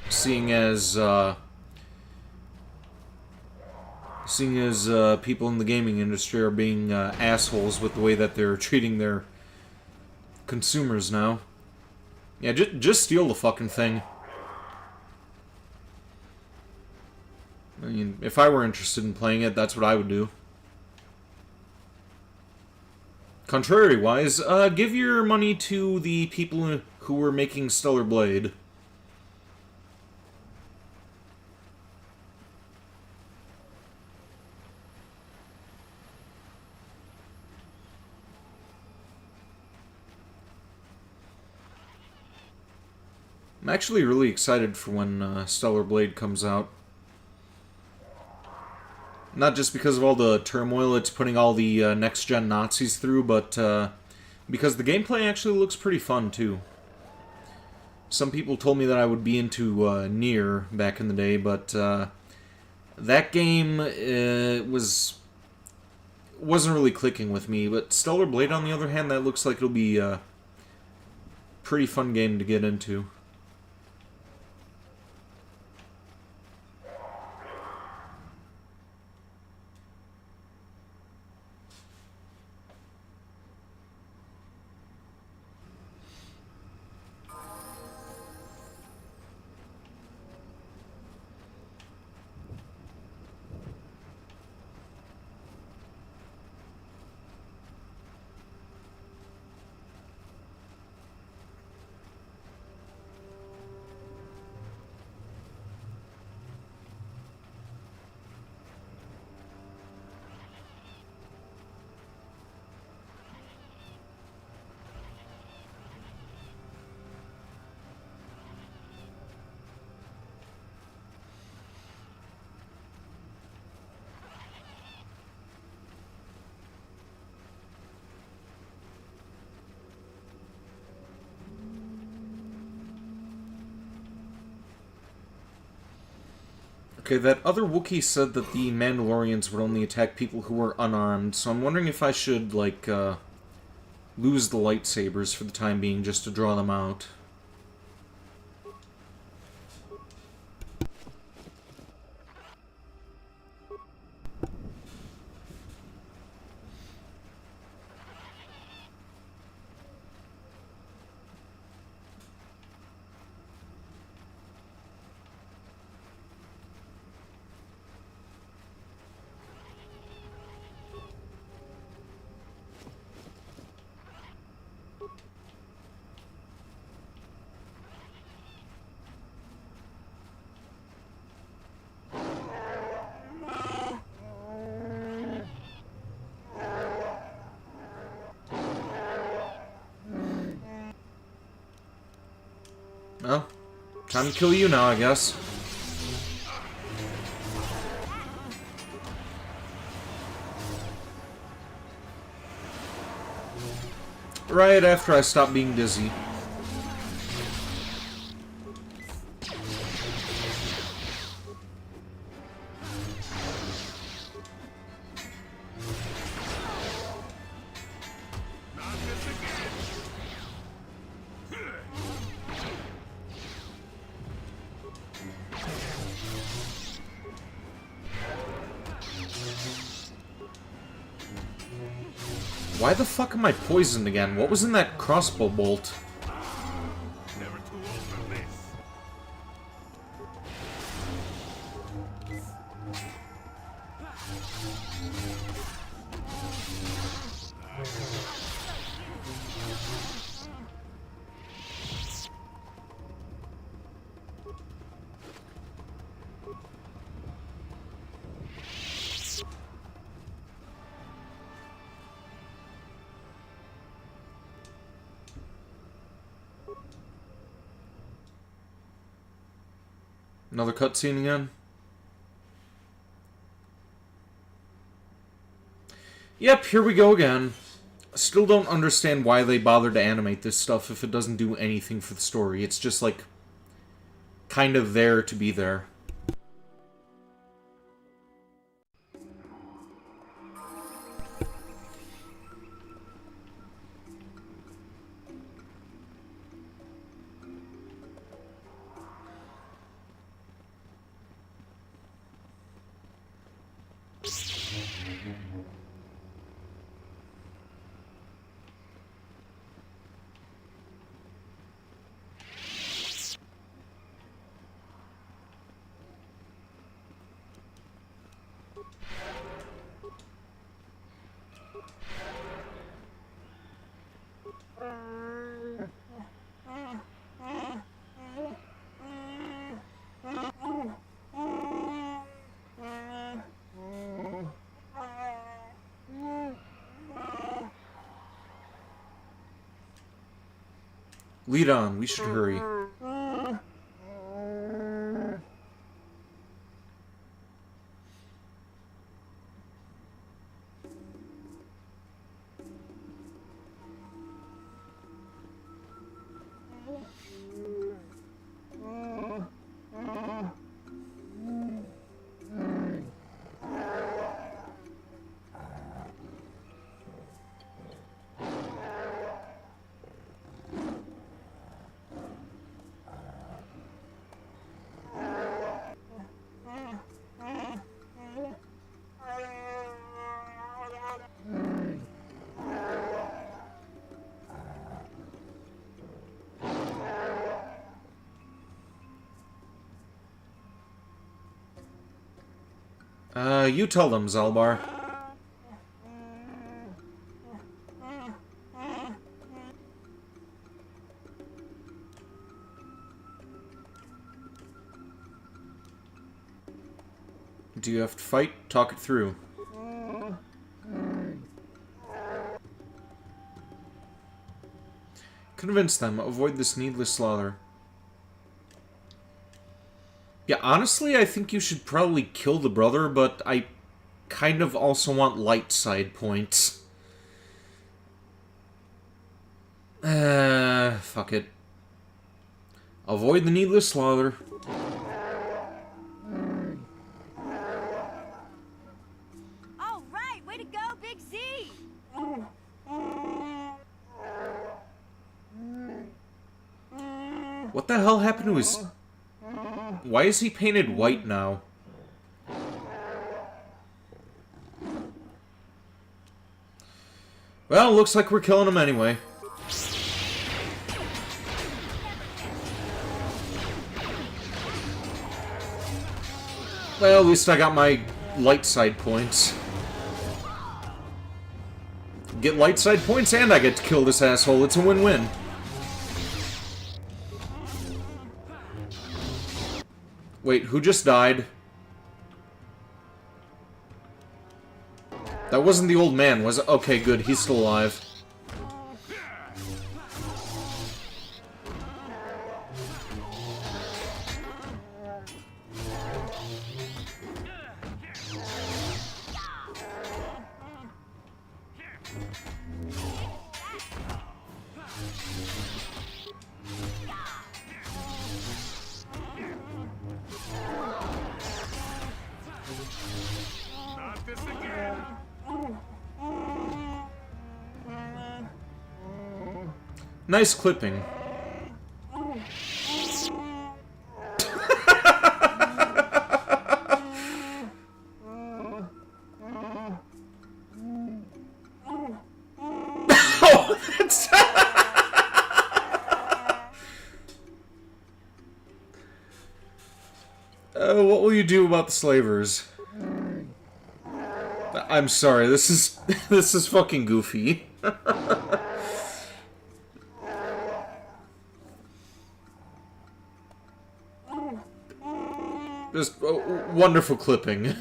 Seeing as people in the gaming industry are being assholes with the way that they're treating their consumers now. Yeah, just steal the fucking thing. I mean, if I were interested in playing it, that's what I would do. Contrary-wise, give your money to the people who were making Stellar Blade. I'm actually really excited for when Stellar Blade comes out. Not just because of all the turmoil it's putting all the next-gen Nazis through, but because the gameplay actually looks pretty fun, too. Some people told me that I would be into Nier back in the day, but that game wasn't really clicking with me. But Stellar Blade, on the other hand, that looks like it'll be a pretty fun game to get into. Okay, that other Wookiee said that the Mandalorians would only attack people who were unarmed, so I'm wondering if I should, like, lose the lightsabers for the time being just to draw them out. Well, time to kill you now, I guess. Right after I stop being dizzy. Why the fuck am I poisoned again? What was in that crossbow bolt? Never too old for this. Another cutscene again? Yep, here we go again. Still don't understand why they bothered to animate this stuff if it doesn't do anything for the story. It's just, like, kind of there to be there. Lead on. We should hurry. You tell them, Zalbar. Do you have to fight? Talk it through. Convince them. Avoid this needless slaughter. Yeah, honestly, I think you should probably kill the brother, but I kind of also want light side points. Fuck it. Avoid the needless slaughter. All right, way to go, Big Z! What the hell happened to his... Why is he painted white now? Well, looks like we're killing him anyway. Well, at least I got my light side points. Get light side points and I get to kill this asshole. It's a win-win. Wait, who just died? That wasn't the old man, was it? Okay, good. He's still alive. Nice clipping. Oh, that's... what will you do about the slavers? I'm sorry, this is fucking goofy. Just wonderful clipping.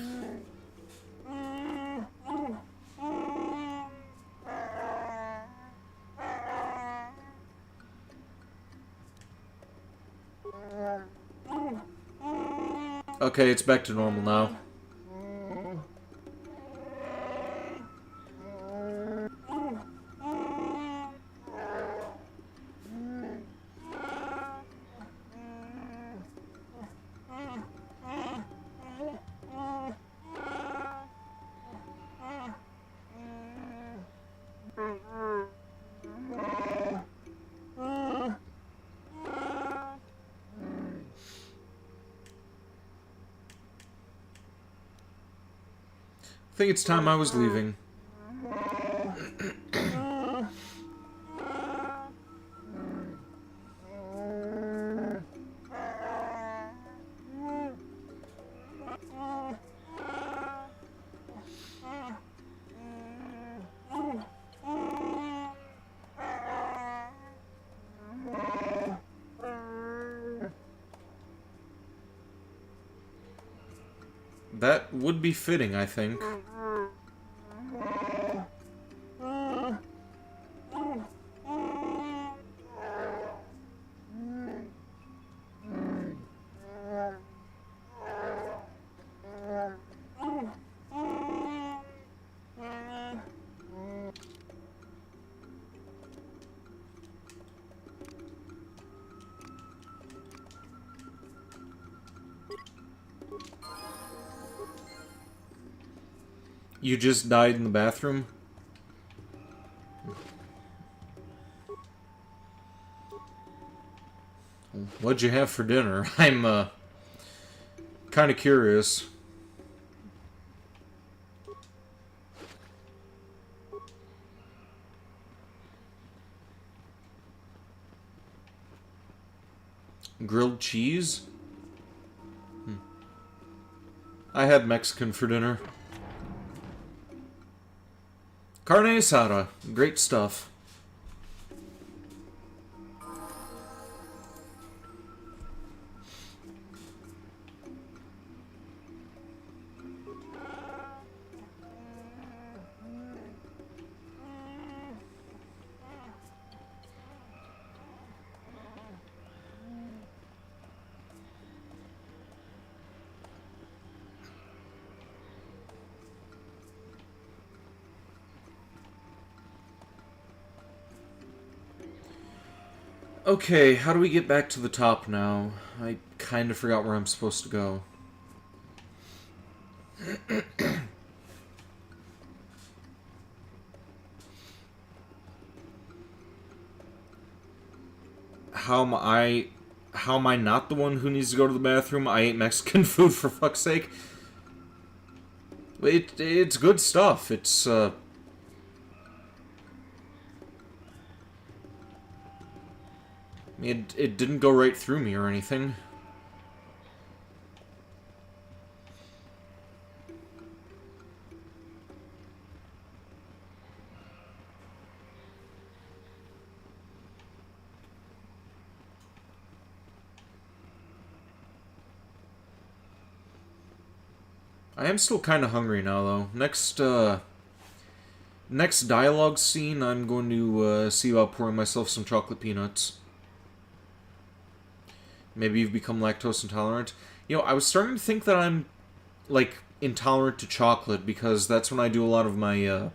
Okay, it's back to normal now. I think it's time I was leaving. That would be fitting, I think. You just died in the bathroom? What'd you have for dinner? I'm, kind of curious. Grilled cheese? I had Mexican for dinner. Carne asada. Great stuff. Okay, how do we get back to the top now? I kind of forgot where I'm supposed to go. How am I not the one who needs to go to the bathroom? I ate Mexican food, for fuck's sake. It's good stuff. It's it didn't go right through me or anything. I am still kind of hungry now, though. Next dialogue scene, I'm going to see about pouring myself some chocolate peanuts. Maybe you've become lactose intolerant. You know, I was starting to think that I'm, like, intolerant to chocolate, because that's when I do a lot of my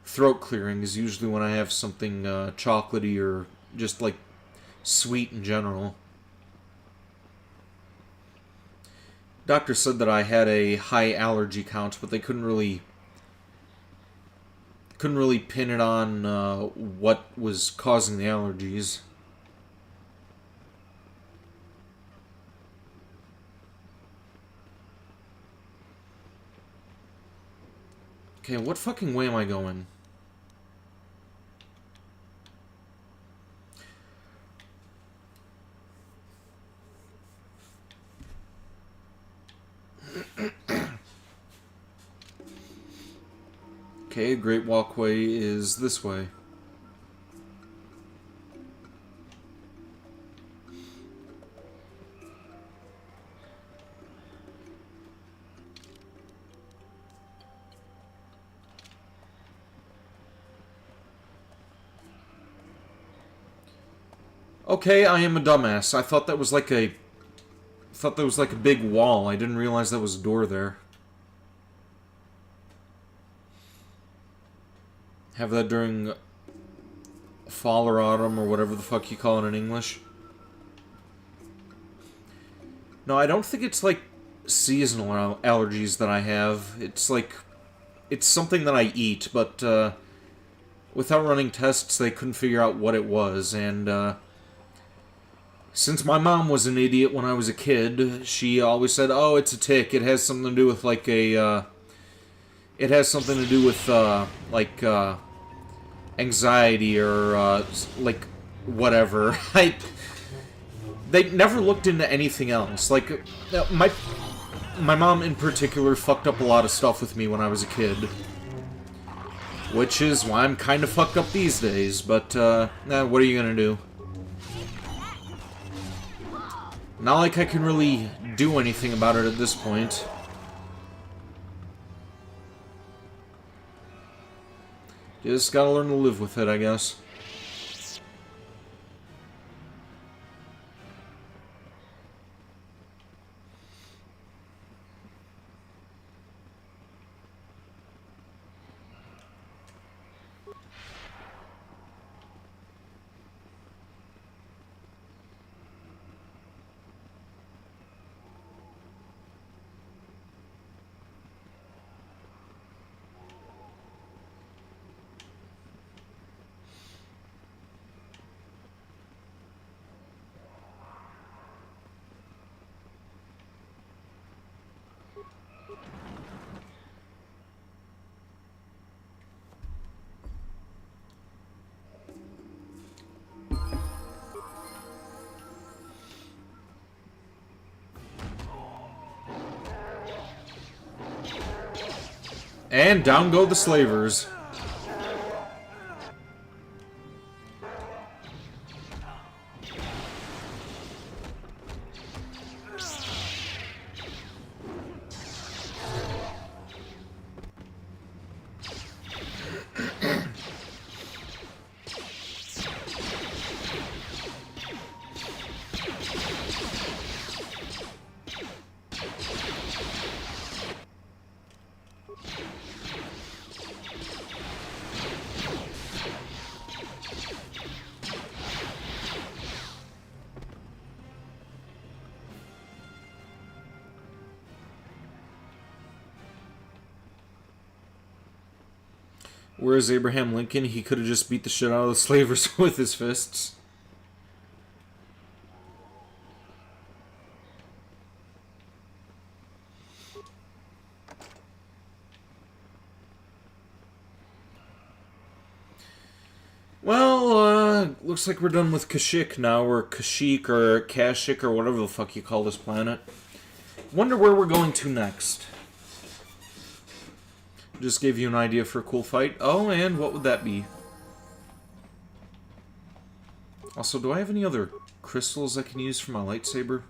throat clearing, is usually when I have something chocolatey or just, like, sweet in general. Doctor said that I had a high allergy count, but they couldn't really pin it on what was causing the allergies. Okay, what fucking way am I going? Okay, Great Walkway is this way. Okay, I am a dumbass. I thought that was like a big wall. I didn't realize that was a door there. Have that during fall or autumn or whatever the fuck you call it in English. No, I don't think it's like seasonal allergies that I have. It's like, it's something that I eat, but without running tests, they couldn't figure out what it was, and since my mom was an idiot when I was a kid, she always said, "Oh, it's a tick. It has something to do with like a, it has something to do with like anxiety or like whatever." They never looked into anything else. Like my mom in particular fucked up a lot of stuff with me when I was a kid, which is why I'm kind of fucked up these days. But what are you gonna do? Not like I can really do anything about it at this point. Just gotta learn to live with it, I guess. And down go the slavers. Whereas Abraham Lincoln, he could have just beat the shit out of the slavers with his fists. Well, looks like we're done with Kashyyyk now, or Kashyyyk, or Kashyyyk, or whatever the fuck you call this planet. Wonder where we're going to next. Just gave you an idea for a cool fight. Oh, and what would that be? Also, do I have any other crystals I can use for my lightsaber?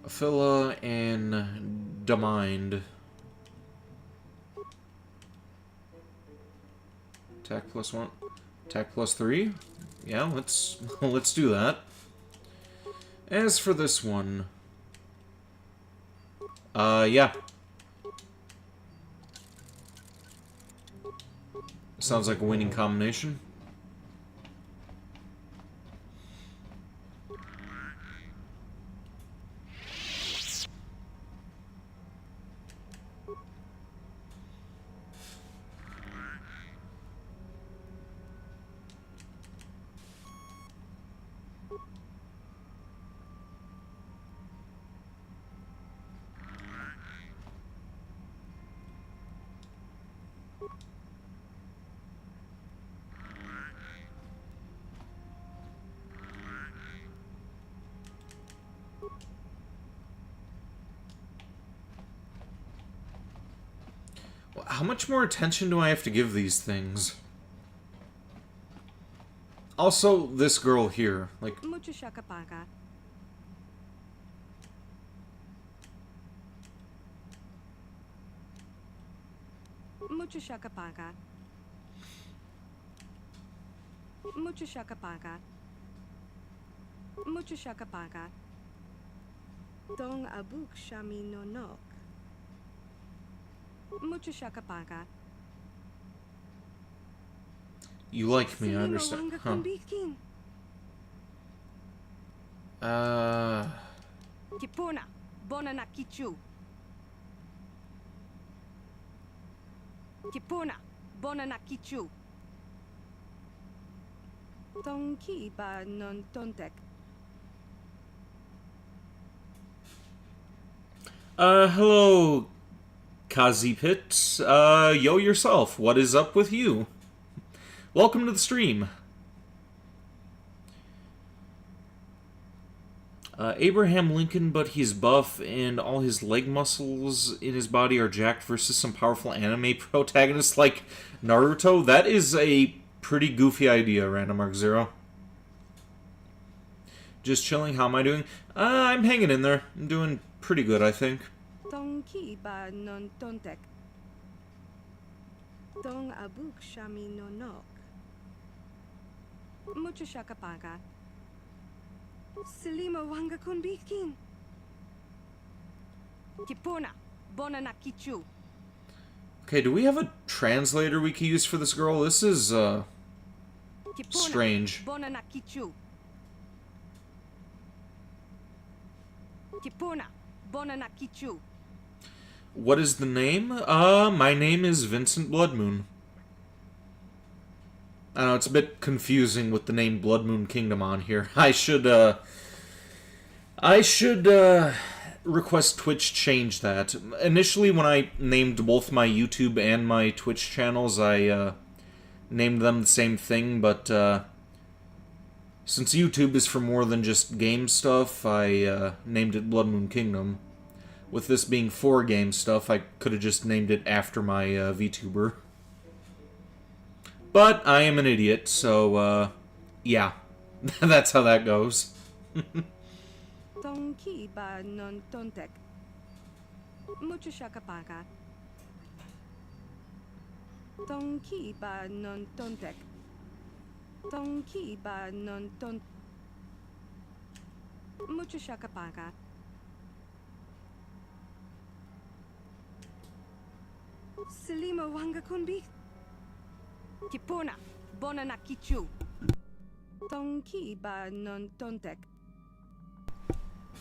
Phila and Damind. Attack +1. Attack +3. Yeah, let's do that. As for this one, yeah. Sounds like a winning combination. How much more attention do I have to give these things? Also, this girl here, like... Mucho shakapaga. Mucho shakapaga. Mucho shakapaga. Mucho shakapaga. Dong abuk shami no nok. Mucho shakapaga. You like me, I understand. Huh. Kipuna, bona na kichu. Kipuna, bona na kichu. Tonki ba non tontek. Hello, Kazipit. Yo yourself, what is up with you? Welcome to the stream. Abraham Lincoln, but he's buff and all his leg muscles in his body are jacked versus some powerful anime protagonists like Naruto. That is a pretty goofy idea, Random Mark Zero. Just chilling, how am I doing? I'm hanging in there. I'm doing pretty good, I think. Tonki ba non tontek. Dong abuk shami no nok. Mucho shakapaga. Selima wanga kunbikin. Kipuna, bona na kichu. Okay, do we have a translator we can use for this girl? This is, Kipuna, strange. bona na kichu. Kipuna, bona na kichu. What is the name? My name is Vincent Bloodmoon. I know, it's a bit confusing with the name Blood Moon Kingdom on here. I should request Twitch change that. Initially, when I named both my YouTube and my Twitch channels, I named them the same thing, but since YouTube is for more than just game stuff, I named it Blood Moon Kingdom. With this being for game stuff, I could have just named it after my VTuber. But I am an idiot, so yeah, that's how that goes. Tonki ba non tontek. Mucho shakapaga. Tonki ba non tontek. Tonki ba non ton. Mucho shakapaga. Selima wanga kunbi. Kipuna, bona na kichu. Tonki ba non tontek.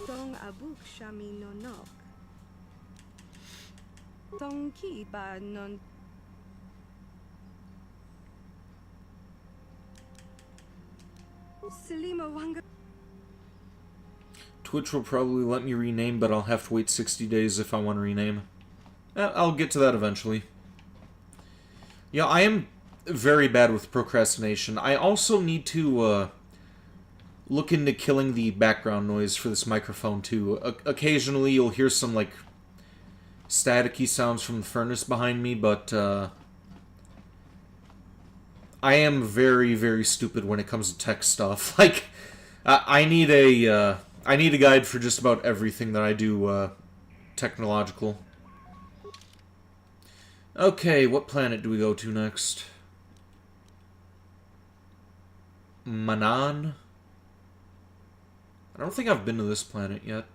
Tong abuk shami no nok. Tonki ba non. Selima wanga. Twitch will probably let me rename, but I'll have to wait 60 days if I want to rename. I'll get to that eventually. Yeah, I am very bad with procrastination. I also need to look into killing the background noise for this microphone too. Occasionally you'll hear some like staticky sounds from the furnace behind me, but I am very, very stupid when it comes to tech stuff. Like, I need a guide for just about everything that I do technological. Okay, what planet do we go to next? Manan? I don't think I've been to this planet yet.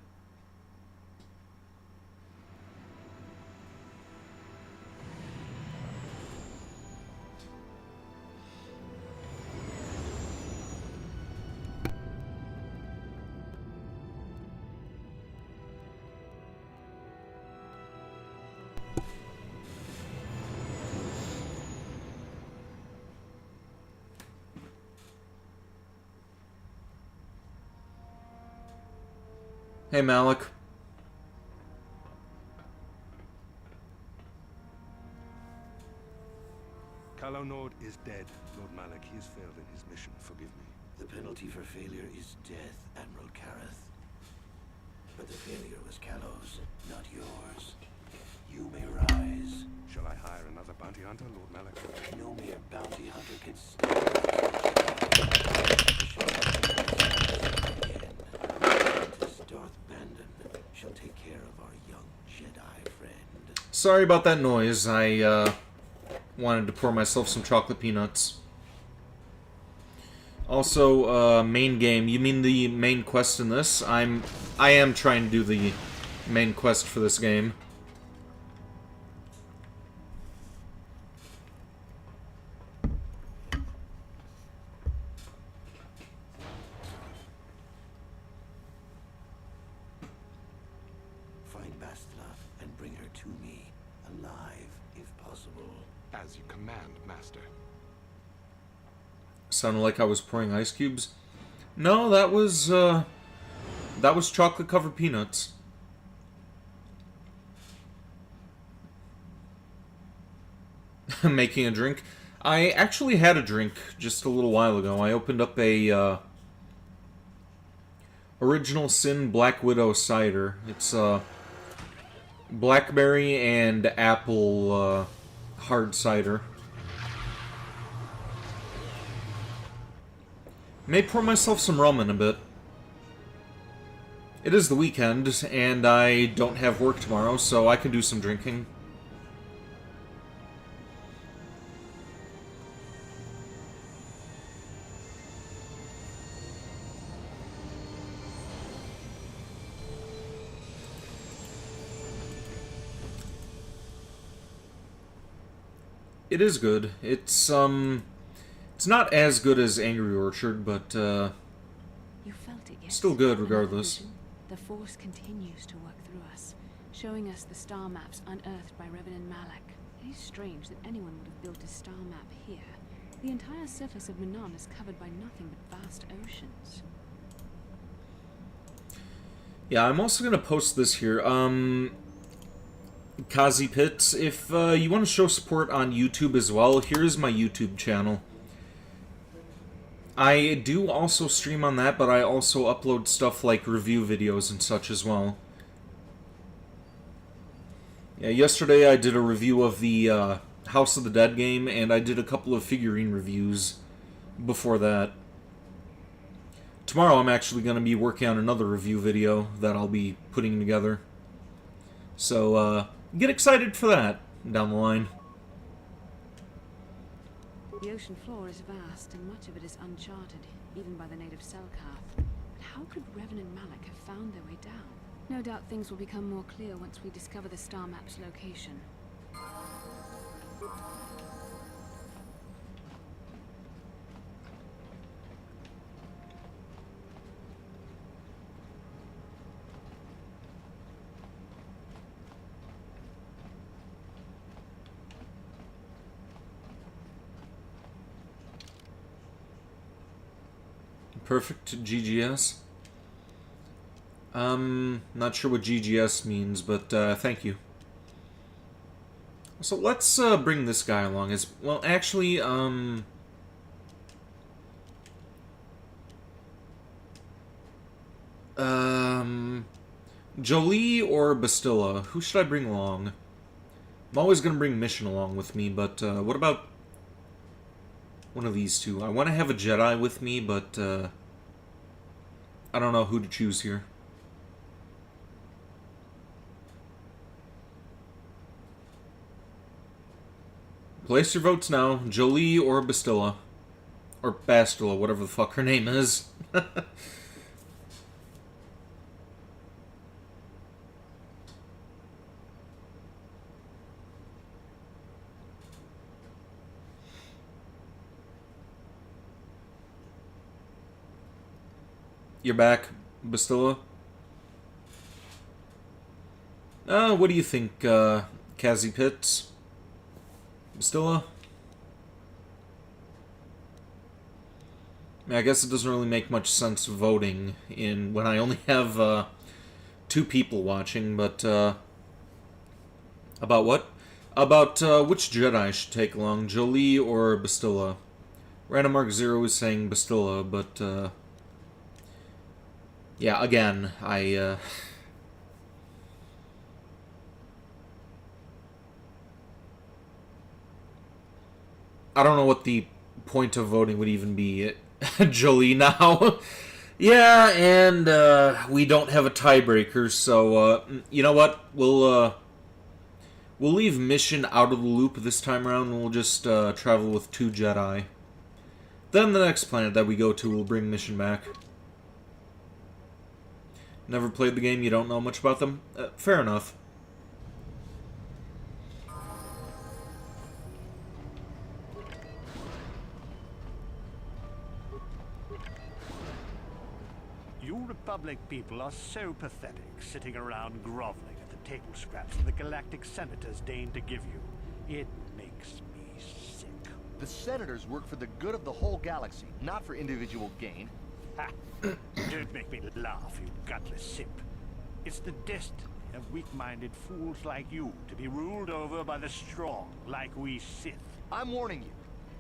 Hey, Malik. Calo Nord is dead, Lord Malik. He has failed in his mission. Forgive me. The penalty for failure is death, Admiral Kareth. But the failure was Calo's, not yours. You may rise. Shall I hire another bounty hunter, Lord Malik? No mere bounty hunter can stand. Darth Bandon shall take care of our young Jedi friend. Sorry about that noise. I wanted to pour myself some chocolate peanuts. Also, main game. You mean the main quest in this? I am trying to do the main quest for this game. Find Bastila and bring her to me, alive, if possible. As you command, Master. Sounded like I was pouring ice cubes. No, that was chocolate-covered peanuts. Making a drink. I actually had a drink just a little while ago. I opened up a Original Sin Black Widow cider. It's blackberry and apple hard cider. May pour myself some rum in a bit. It is the weekend, and I don't have work tomorrow, so I can do some drinking. It is good. It's not as good as Angry Orchard, but You felt it, yes? still good regardless. The Force continues to work through us, showing us the star maps unearthed by Reverend Malak. It is strange that anyone would have built a star map here. The entire surface of Manan is covered by nothing but vast oceans. Yeah, I'm also gonna post this here. Kazi Pits, if you want to show support on YouTube as well, here's my YouTube channel. I do also stream on that, but I also upload stuff like review videos and such as well. Yeah, yesterday I did a review of the House of the Dead game, and I did a couple of figurine reviews before that. Tomorrow I'm actually going to be working on another review video that I'll be putting together. So, get excited for that down the line. The ocean floor is vast, and much of it is uncharted, even by the native Selkath. But how could Revan and Malak have found their way down? No doubt things will become more clear once we discover the star map's location. Perfect GGS. Not sure what GGS means, but thank you. So let's bring this guy along. As well, actually, Jolie or Bastilla? Who should I bring along? I'm always gonna bring Mission along with me, but what about one of these two? I want to have a Jedi with me, but I don't know who to choose here. Place your votes now. Jolie or Bastilla. Or Bastilla, whatever the fuck her name is. You're back, Bastilla? What do you think, Kazi Pits? Bastilla? I guess it doesn't really make much sense voting in when I only have 2 people watching, but about what? About which Jedi I should take along, Jolie or Bastilla? Random Mark Zero is saying Bastilla, but yeah, again, I don't know what the point of voting would even be. Jolie now. Yeah, and we don't have a tiebreaker, so you know what? We'll leave Mission out of the loop this time around, and we'll just travel with 2 Jedi. Then the next planet that we go to, we'll bring Mission back. Never played the game, you don't know much about them? Fair enough. You Republic people are so pathetic, sitting around groveling at the table scraps the galactic senators deign to give you. It makes me sick. The senators work for the good of the whole galaxy, not for individual gain. Ha! Don't make me laugh, you gutless simp. It's the destiny of weak-minded fools like you to be ruled over by the strong, like we Sith. I'm warning you.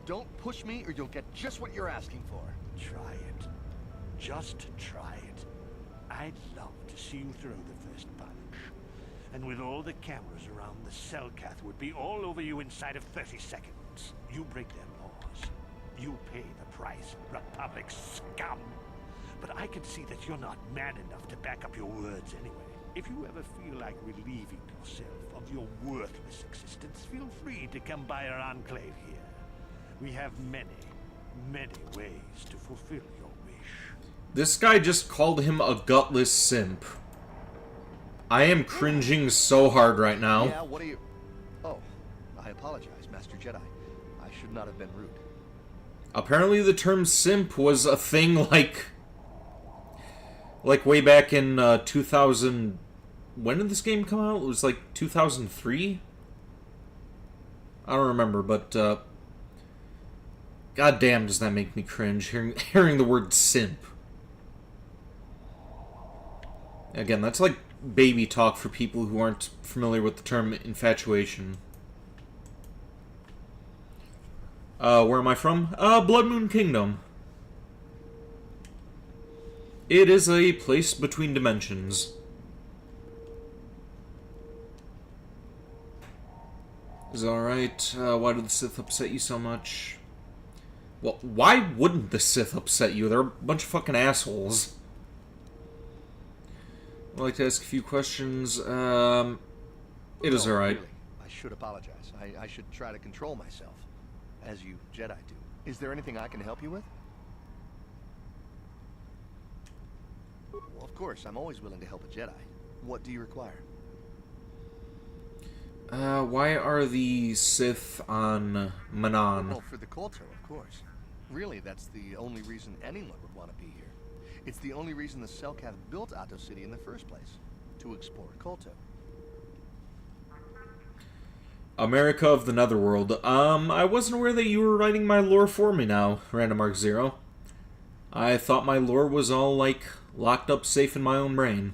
Don't push me or you'll get just what you're asking for. Try it. Just try it. I'd love to see you throw the first punch. And with all the cameras around, the Selkath would be all over you inside of 30 seconds. You break their laws. You pay the price, Republic scum. But I can see that you're not man enough to back up your words anyway. If you ever feel like relieving yourself of your worthless existence, feel free to come by our enclave here. We have many, many ways to fulfill your wish. This guy just called him a gutless simp. I am cringing so hard right now. Yeah, what are you... Oh, I apologize, Master Jedi. I should not have been rude. Apparently the term simp was a thing like way back in 2000... When did this game come out? It was like 2003? I don't remember, but god damn does that make me cringe, hearing the word simp. Again, that's like baby talk for people who aren't familiar with the term infatuation. Where am I from? Blood Moon Kingdom. It is a place between dimensions. Is that alright? Why did the Sith upset you so much? Well, why wouldn't the Sith upset you? They're a bunch of fucking assholes. I'd like to ask a few questions. It is alright. Really, I should apologize. I should try to control myself, as you Jedi do. Is there anything I can help you with? Well, of course, I'm always willing to help a Jedi. What do you require? Why are the Sith on Manon? Well, for the Kolto, of course. Really, that's the only reason anyone would want to be here. It's the only reason the Selkath built Ahto City in the first place. To explore Kolto. America of the Netherworld. I wasn't aware that you were writing my lore for me now, Random Mark Zero. I thought my lore was all, like, locked up safe in my own brain.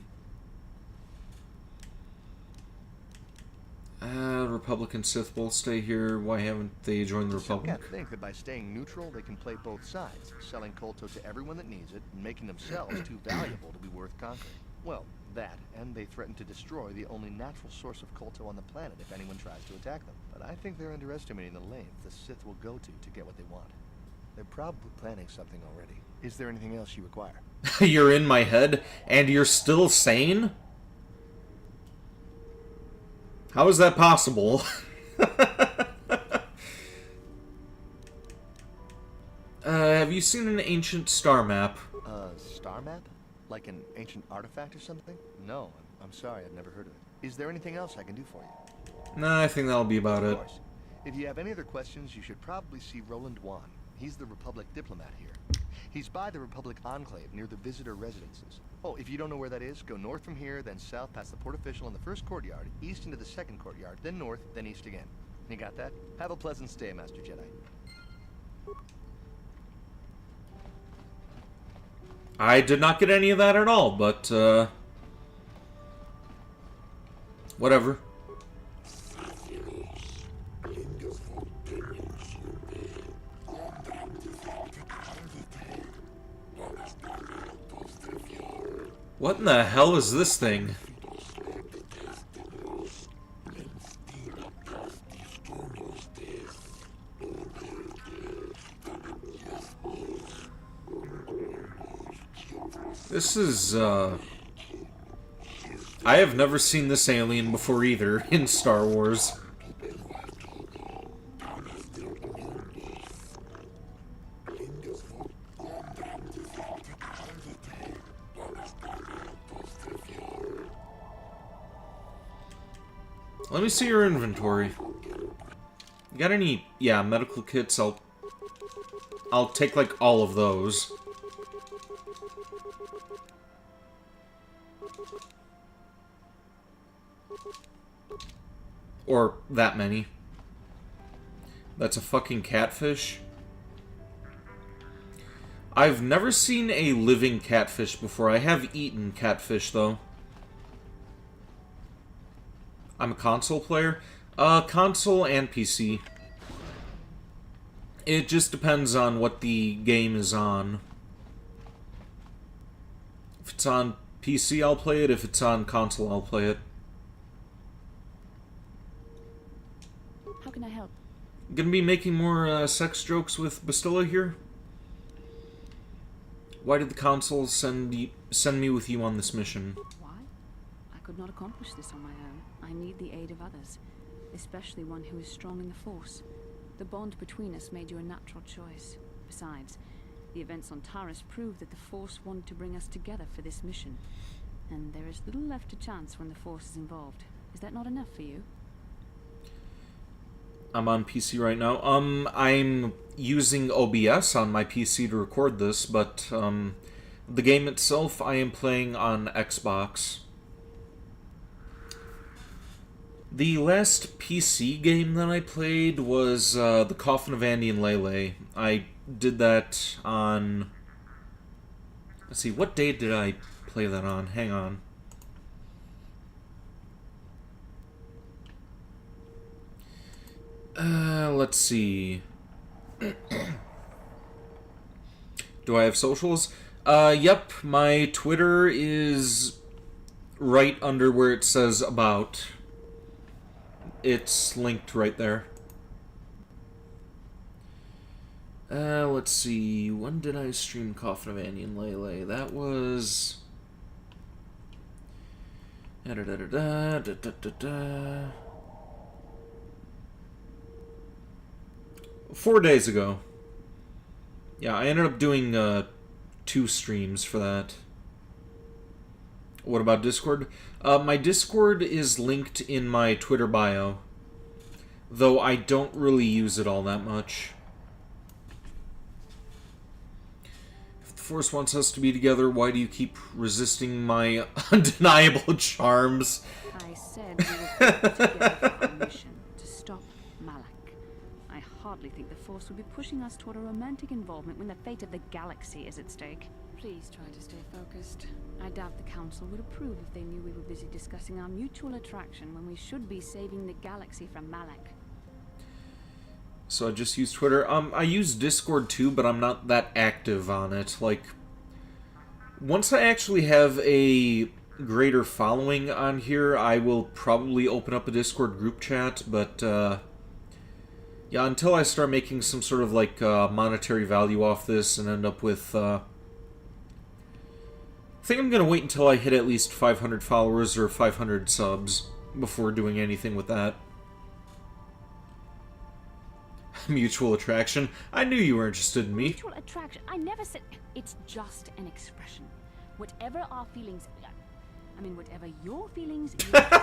Republic and Sith both stay here. Why haven't they joined the Republic? Selkath think that by staying neutral, they can play both sides, selling Kolto to everyone that needs it, and making themselves too valuable to be worth conquering. Well, that, and they threaten to destroy the only natural source of Kolto on the planet if anyone tries to attack them. But I think they're underestimating the length the Sith will go to get what they want. They're probably planning something already. Is there anything else you require? You're in my head, and you're still sane? How is that possible? Have you seen an ancient star map? Star map? Like an ancient artifact or something? No, I'm sorry, I've never heard of it. Is there anything else I can do for you? Nah, I think that'll be about it. Of course. If you have any other questions, you should probably see Roland Wan. He's the Republic diplomat here. He's by the Republic Enclave near the visitor residences. Oh, if you don't know where that is, go north from here, then south past the port official in the first courtyard, east into the second courtyard, then north, then east again. You got that? Have a pleasant stay, Master Jedi. I did not get any of that at all, but, whatever. What in the hell is this thing? This is, I have never seen this alien before either in Star Wars. Let me see your inventory. You got any, yeah, medical kits? I'll take, like, all of those. Or that many. That's a fucking catfish. I've never seen a living catfish before. I have eaten catfish, though. I'm a console player. Console and PC. It just depends on what the game is on. If it's on PC, I'll play it. If it's on console, I'll play it. How can I help? Gonna be making more sex jokes with Bastilla here? Why did the Council send me with you on this mission? Why? I could not accomplish this on my own. I need the aid of others, especially one who is strong in the Force. The bond between us made you a natural choice. Besides, the events on Taris prove that the Force wanted to bring us together for this mission. And there is little left to chance when the Force is involved. Is that not enough for you? I'm on PC right now. I'm using OBS on my PC to record this, but, the game itself I am playing on Xbox. The last PC game that I played was, The Coffin of Andy and Lele. I did that on... Let's see, what day did I play that on? Hang on. Let's see. Do I have socials? Yep, my Twitter is right under where it says about. It's linked right there. Let's see. When did I stream Coffin of Annie and Lele? That was... 4 days ago. Yeah, I ended up doing 2 streams for that. What about Discord? My Discord is linked in my Twitter bio, though I don't really use it all that much. If the Force wants us to be together, why do you keep resisting my undeniable charms? I said we were put together for our mission to stop Malak. I hardly think the Force would be pushing us toward a romantic involvement when the fate of the galaxy is at stake. Please try to stay focused. I doubt the Council would approve if they knew we were busy discussing our mutual attraction when we should be saving the galaxy from Malak. So I just use Twitter. I use Discord too, but I'm not that active on it. Like, once I actually have a greater following on here, I will probably open up a Discord group chat, but yeah, until I start making some sort of like monetary value off this and end up with I think I'm going to wait until I hit at least 500 followers or 500 subs before doing anything with that. Mutual attraction. I knew you were interested in me. Mutual attraction? I never said... It's just an expression. Whatever our feelings... I mean, whatever your feelings, you have to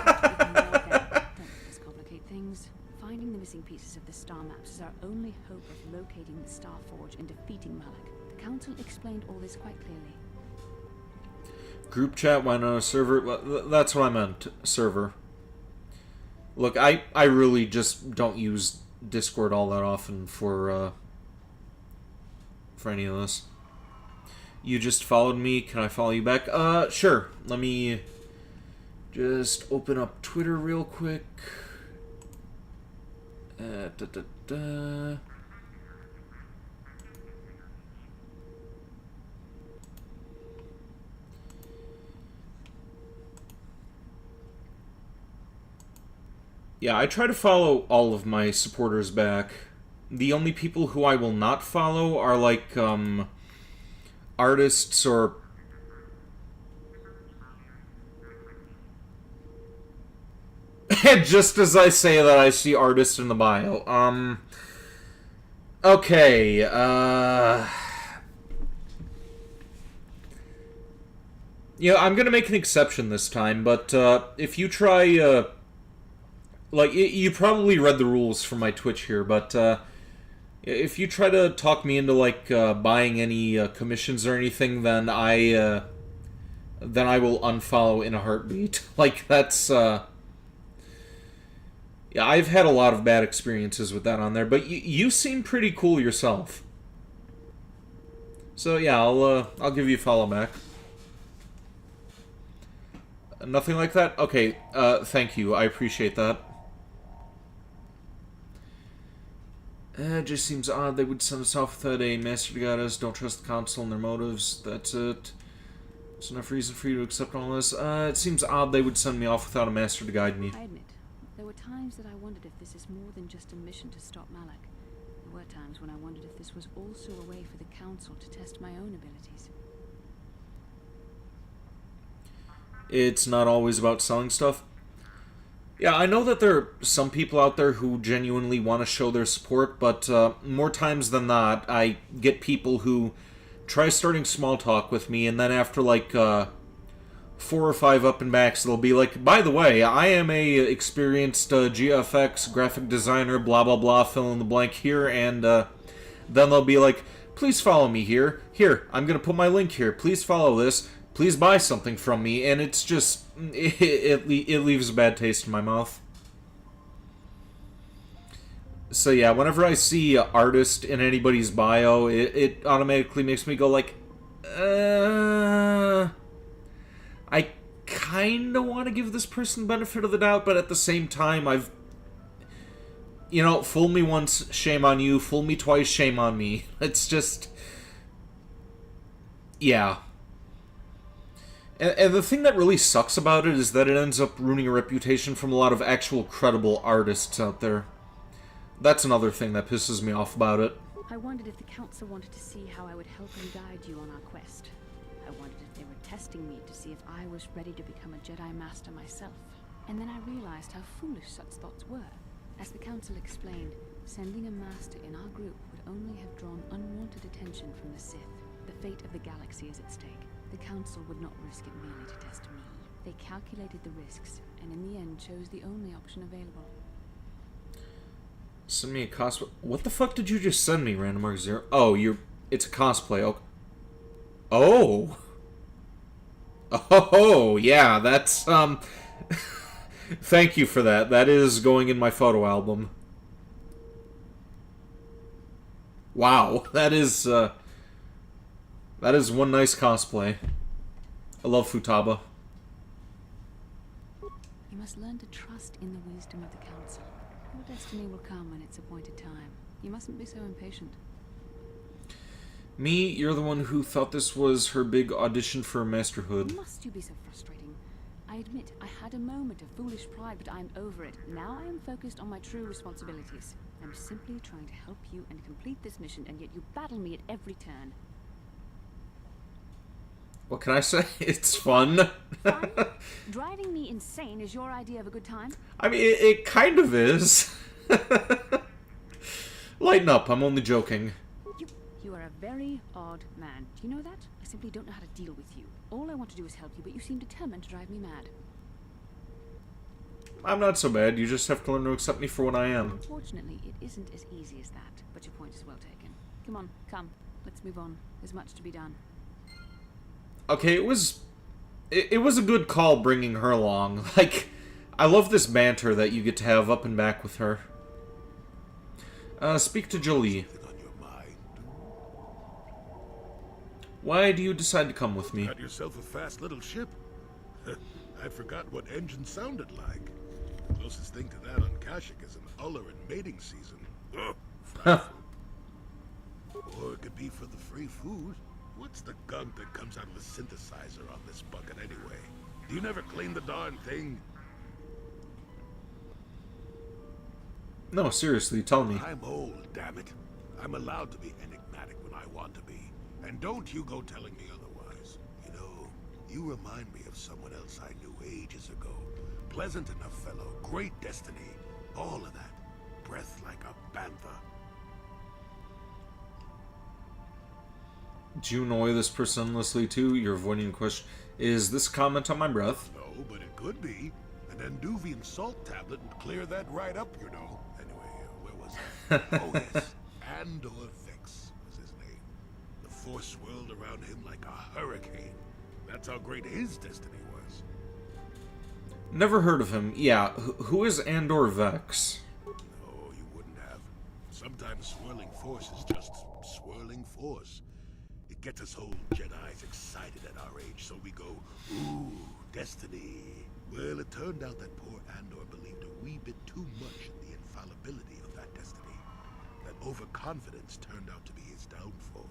ignore them. Don't miscomplicate things. Finding the missing pieces of the star maps is our only hope of locating the Star Forge and defeating Malak. The Council explained all this quite clearly. Group chat, why not a server? Well, that's what I meant, server. Look, I really just don't use Discord all that often for any of this. You just followed me, can I follow you back? Sure. Let me just open up Twitter real quick. Yeah, I try to follow all of my supporters back. The only people who I will not follow are, like, artists or... Just as I say that, I see artists in the bio. Okay, yeah, I'm gonna make an exception this time, but, if you try, like, you probably read the rules for my Twitch here, but if you try to talk me into, like, buying any commissions or anything, then I will unfollow in a heartbeat. Like, that's, yeah, I've had a lot of bad experiences with that on there, but you seem pretty cool yourself. So, yeah, I'll give you a follow back. Nothing like that? Okay, thank you. I appreciate that. It just seems odd they would send us off without a master to guide us. Don't trust the Council and their motives. That's it. There's enough reason for you to accept all this. It seems odd they would send me off without a master to guide me. I admit, there were times that I wondered if this is more than just a mission to stop Malak. There were times when I wondered if this was also a way for the Council to test my own abilities. It's not always about selling stuff. Yeah, I know that there are some people out there who genuinely want to show their support, but more times than not, I get people who try starting small talk with me, and then after, like, 4 or 5 up and backs, they'll be like, by the way, I am a experienced GFX graphic designer, blah blah blah, fill in the blank here, and then they'll be like, please follow me here. Here, I'm gonna put my link here. Please follow this. Please buy something from me, and it's just, it leaves a bad taste in my mouth. So yeah, whenever I see artist in anybody's bio, it automatically makes me go like, I kinda want to give this person the benefit of the doubt, but at the same time, you know, fool me once, shame on you. Fool me twice, shame on me. It's just... yeah. And the thing that really sucks about it is that it ends up ruining a reputation from a lot of actual credible artists out there. That's another thing that pisses me off about it. I wondered if the council wanted to see how I would help and guide you on our quest. I wondered if they were testing me to see if I was ready to become a Jedi Master myself. And then I realized how foolish such thoughts were. As the council explained, sending a master in our group would only have drawn unwanted attention from the Sith. The fate of the galaxy is at stake. The council would not risk it merely to test me. They calculated the risks, and in the end chose the only option available. Send me a cosplay. What the fuck did you just send me, Random Mark Zero? Oh, it's a cosplay. Oh. Oh, yeah, that's, thank you for that. That is going in my photo album. Wow, that is one nice cosplay. I love Futaba. You must learn to trust in the wisdom of the council. Your destiny will come when it's appointed time. You mustn't be so impatient. Me, you're the one who thought this was her big audition for masterhood. Must you be so frustrating? I admit, I had a moment of foolish pride, but I'm over it. Now I am focused on my true responsibilities. I'm simply trying to help you and complete this mission, and yet you battle me at every turn. What can I say? It's fun. Fun? Driving me insane is your idea of a good time? I mean, it kind of is. Lighten up, I'm only joking. You are a very odd man. Do you know that? I simply don't know how to deal with you. All I want to do is help you, but you seem determined to drive me mad. I'm not so bad. You just have to learn to accept me for what I am. Unfortunately, it isn't as easy as that, but your point is well taken. Come on, come. Let's move on. There's much to be done. Okay, it was a good call bringing her along. Like, I love this banter that you get to have up and back with her. Speak to Jolie. Why do you decide to come with me? Got yourself a fast little ship. I forgot what engine sounded like. Closest thing to that on Kashyyyk is an Ulleran mating season. Ugh, or it could be for the free food. What's the gunk that comes out of the synthesizer on this bucket anyway? Do you never clean the darn thing? No, seriously, tell me. I'm old, damn it. I'm allowed to be enigmatic when I want to be. And don't you go telling me otherwise. You know, you remind me of someone else I knew ages ago. Pleasant enough fellow, great destiny, all of that. Breath like a bantha. Do you annoy this person endlessly too? You're avoiding the question. Is this a comment on my breath? No, but it could be. An Anduvian salt tablet would clear that right up, you know. Anyway, where was I? Oh, yes. Andor Vex was his name. The force swirled around him like a hurricane. That's how great his destiny was. Never heard of him. Yeah, who is Andor Vex? No, you wouldn't have. Sometimes swirling force is just swirling force. It gets us old Jedis excited at our age, so we go, ooh, destiny. Well, it turned out that poor Andor believed a wee bit too much in the infallibility of that destiny. That overconfidence turned out to be his downfall.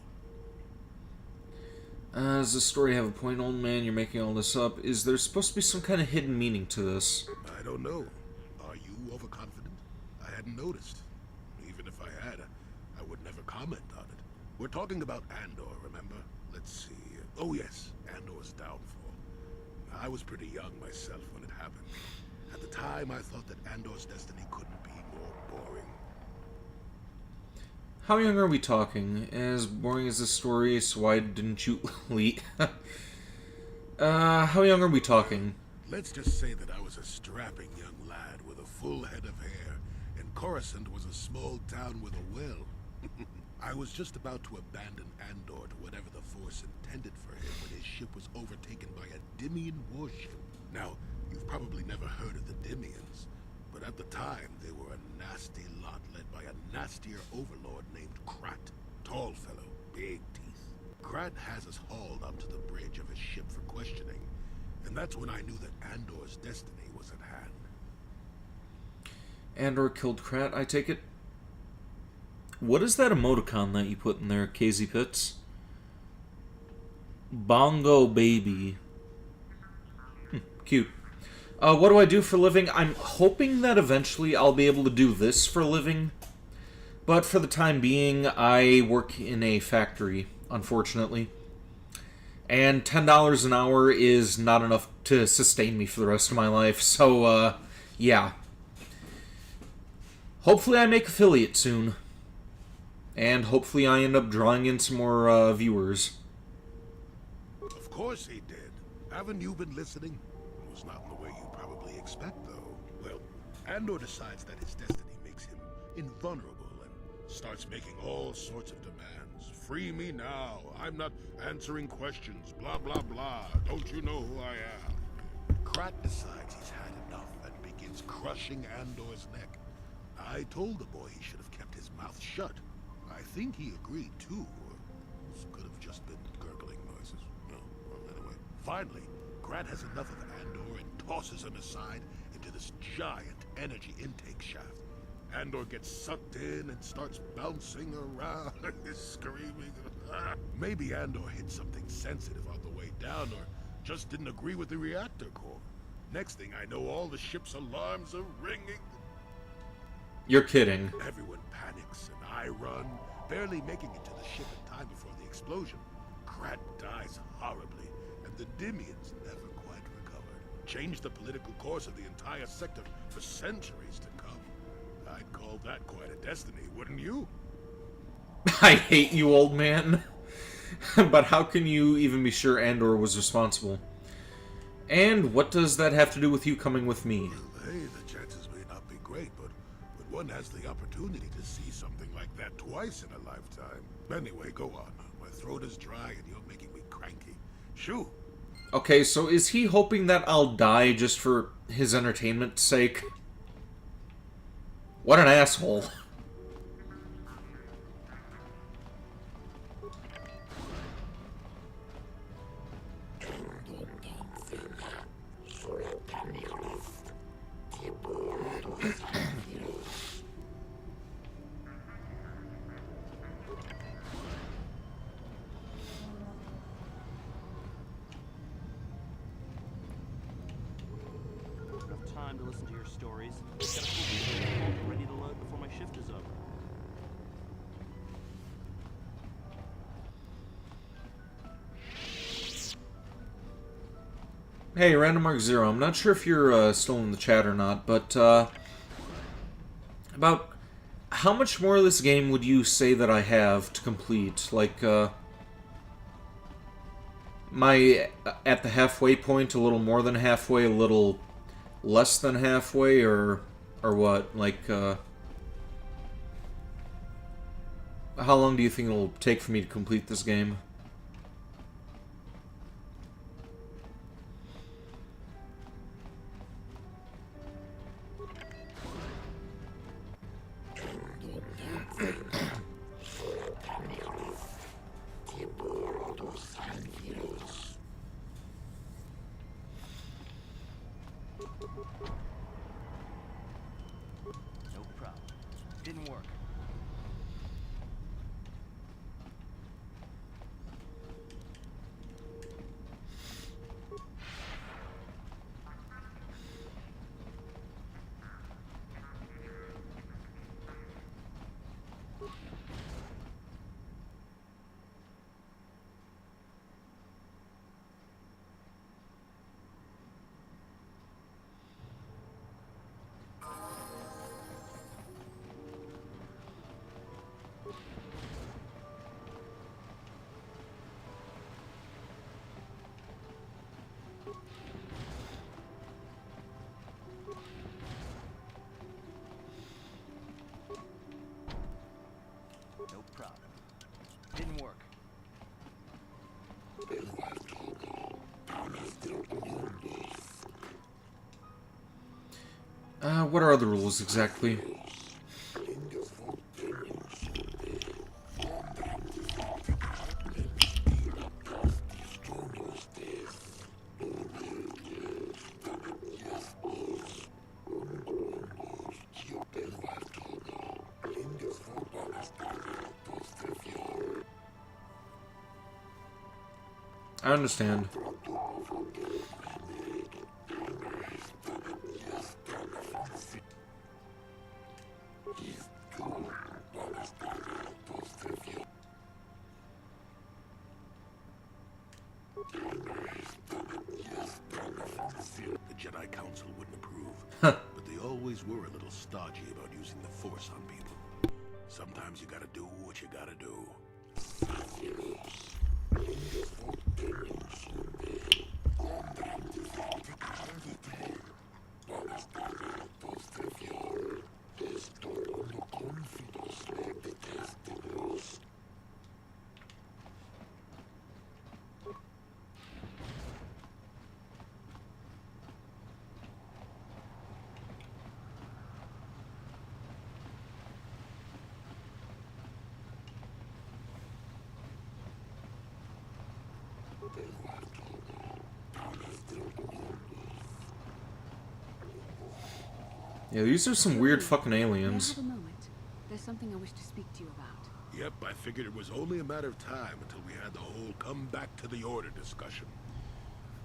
Does the story have a point, old man? You're making all this up. Is there supposed to be some kind of hidden meaning to this? I don't know. Are you overconfident? I hadn't noticed. Even if I had, I would never comment on it. We're talking about Andor, remember? Let's see. Oh yes, Andor's downfall. I was pretty young myself when it happened. At the time, I thought that Andor's destiny couldn't be more boring. How young are we talking? As boring as this story is, why didn't you lead? How young are we talking? Let's just say that I was a strapping young lad with a full head of hair, and Coruscant was a small town with a well. I was just about to abandon Andor to whatever the Force intended for him when his ship was overtaken by a Dimian warship. Now, you've probably never heard of the Dimians, but at the time they were a nasty lot led by a nastier overlord named Krat. Tall fellow, big teeth. Krat has us hauled up to the bridge of his ship for questioning, and that's when I knew that Andor's destiny was at hand. Andor killed Krat, I take it. What is that emoticon that you put in there, KZ Pits? Bongo Baby. Cute. What do I do for a living? I'm hoping that eventually I'll be able to do this for a living. But for the time being, I work in a factory, unfortunately. And $10 an hour is not enough to sustain me for the rest of my life. So, yeah. Hopefully I make affiliate soon. And hopefully I end up drawing in some more viewers. Of course he did. Haven't you been listening? It was not in the way you probably expect, though. Well, Andor decides that his destiny makes him invulnerable and starts making all sorts of demands. Free me now. I'm not answering questions. Blah, blah, blah. Don't you know who I am? Krat decides he's had enough and begins crushing Andor's neck. I told the boy he should have kept his mouth shut. I think he agreed, too. Or could have just been gurgling noises. No, well, anyway. Finally, Krat has enough of Andor and tosses him aside into this giant energy intake shaft. Andor gets sucked in and starts bouncing around, screaming. Maybe Andor hit something sensitive on the way down, or just didn't agree with the reactor core. Next thing I know, all the ship's alarms are ringing. You're kidding. Everyone panics, and I run, barely making it to the ship in time before the explosion. Krat dies horribly, and the Dimians never quite recovered. Changed the political course of the entire sector for centuries to come. I'd call that quite a destiny, wouldn't you? I hate you, old man. But how can you even be sure Andor was responsible? And what does that have to do with you coming with me? Well, hey, the chances may not be great, but when one has the opportunity to see something like that twice in a lifetime. Anyway, go on. My throat is dry and you're making me cranky. Shoo! Okay, so is he hoping that I'll die just for his entertainment's sake? What an asshole. Enough time to listen to your stories. Got a full ready to load before my shift is over. Hey, Random Mark Zero, I'm not sure if you're still in the chat or not, but about how much more of this game would you say that I have to complete? Like, am I at the halfway point, a little more than halfway, a little less than halfway, or what? Like, how long do you think it'll take for me to complete this game? No problem. Didn't work. No problem. Didn't work. What are the rules exactly? I understand. The Jedi Council wouldn't approve, Huh. but they always were a little stodgy about using the Force on people. Sometimes you gotta do what you gotta do. Yeah, these are some weird fucking aliens. May I have a moment? There's something I wish to speak to you about. Yep, I figured it was only a matter of time until we had the whole come back to the order discussion.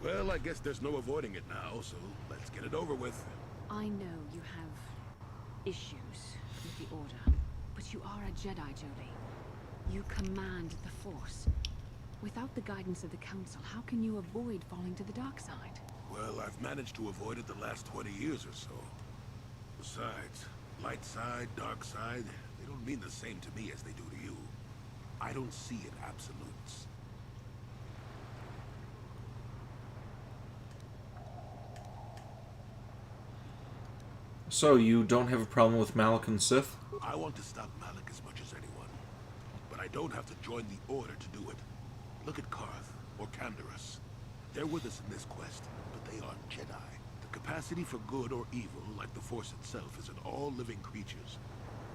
Well, I guess there's no avoiding it now, so let's get it over with. I know you have issues with the Order, but you are a Jedi, Jolie. You command the Force. Without the guidance of the Council, how can you avoid falling to the dark side? Well, I've managed to avoid it the last 20 years or so. Besides, light side, dark side, they don't mean the same to me as they do to you. I don't see it absolutes. So, you don't have a problem with Malak and Sith? I want to stop Malak as much as anyone. But I don't have to join the Order to do it. Look at Karth, or Canderous. They're with us in this quest, but they aren't Jedi. The capacity for good or evil, like the Force itself, is in all living creatures.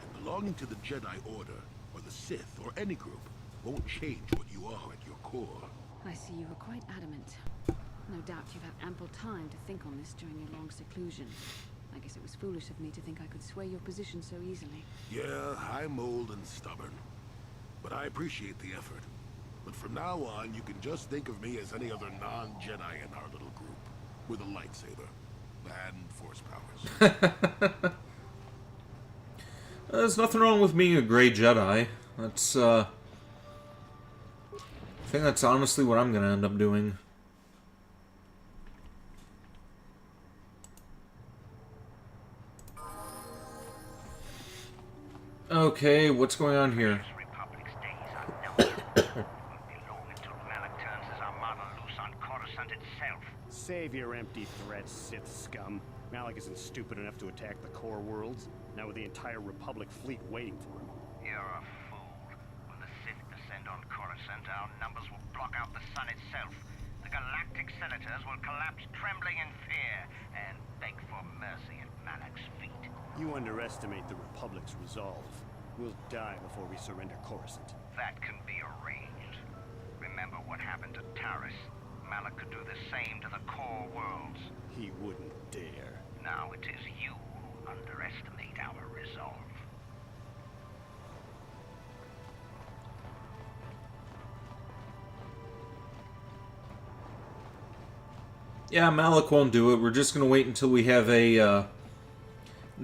And belonging to the Jedi Order, or the Sith, or any group, won't change what you are at your core. I see you were quite adamant. No doubt you've had ample time to think on this during your long seclusion. I guess it was foolish of me to think I could sway your position so easily. Yeah, I'm old and stubborn. But I appreciate the effort. But from now on, you can just think of me as any other non-Jedi in our little group. With a lightsaber. And Force powers. There's nothing wrong with being a gray Jedi. That's, I think that's honestly what I'm gonna end up doing. Okay, what's going on here? Save your empty threats, Sith scum. Malak isn't stupid enough to attack the core worlds, now with the entire Republic fleet waiting for him. You're a fool. When the Sith descend on Coruscant, our numbers will block out the sun itself. The galactic senators will collapse trembling in fear and beg for mercy at Malak's feet. You underestimate the Republic's resolve. We'll die before we surrender Coruscant. That can be arranged. Remember what happened to Taris. Malak could do the same to the core worlds. He wouldn't dare. Now it is you who underestimate our resolve. Yeah, Malak won't do it. We're just gonna wait until we have a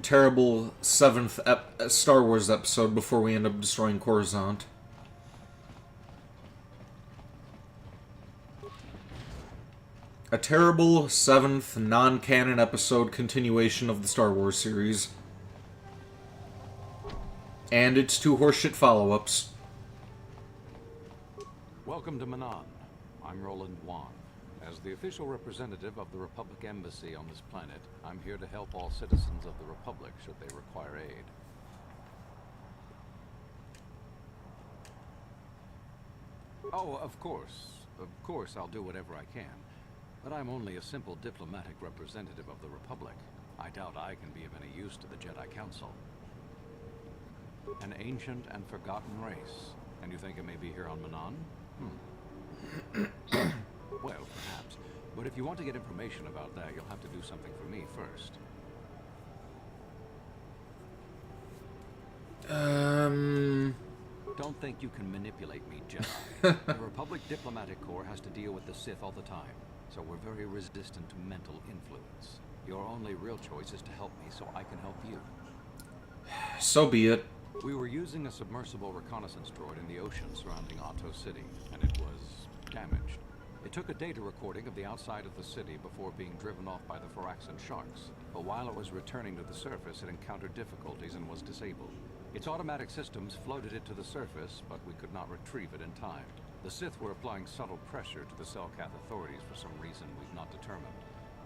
terrible 7th Star Wars episode before we end up destroying Coruscant. A terrible 7th non-canon episode continuation of the Star Wars series. And its 2 horseshit follow-ups. Welcome to Manan. I'm Roland Wan. As the official representative of the Republic Embassy on this planet, I'm here to help all citizens of the Republic should they require aid. Oh, of course. Of course, I'll do whatever I can. But I'm only a simple diplomatic representative of the Republic. I doubt I can be of any use to the Jedi Council. An ancient and forgotten race. And you think it may be here on Manan? Well, perhaps. But if you want to get information about that, you'll have to do something for me first. Don't think you can manipulate me, Jedi. The Republic Diplomatic Corps has to deal with the Sith all the time, so we're very resistant to mental influence. Your only real choice is to help me so I can help you. So be it. We were using a submersible reconnaissance droid in the ocean surrounding Otto City, and it was damaged. It took a data recording of the outside of the city before being driven off by the Phyraxan sharks, but while it was returning to the surface, it encountered difficulties and was disabled. Its automatic systems floated it to the surface, but we could not retrieve it in time. The Sith were applying subtle pressure to the Selkath authorities for some reason we've not determined,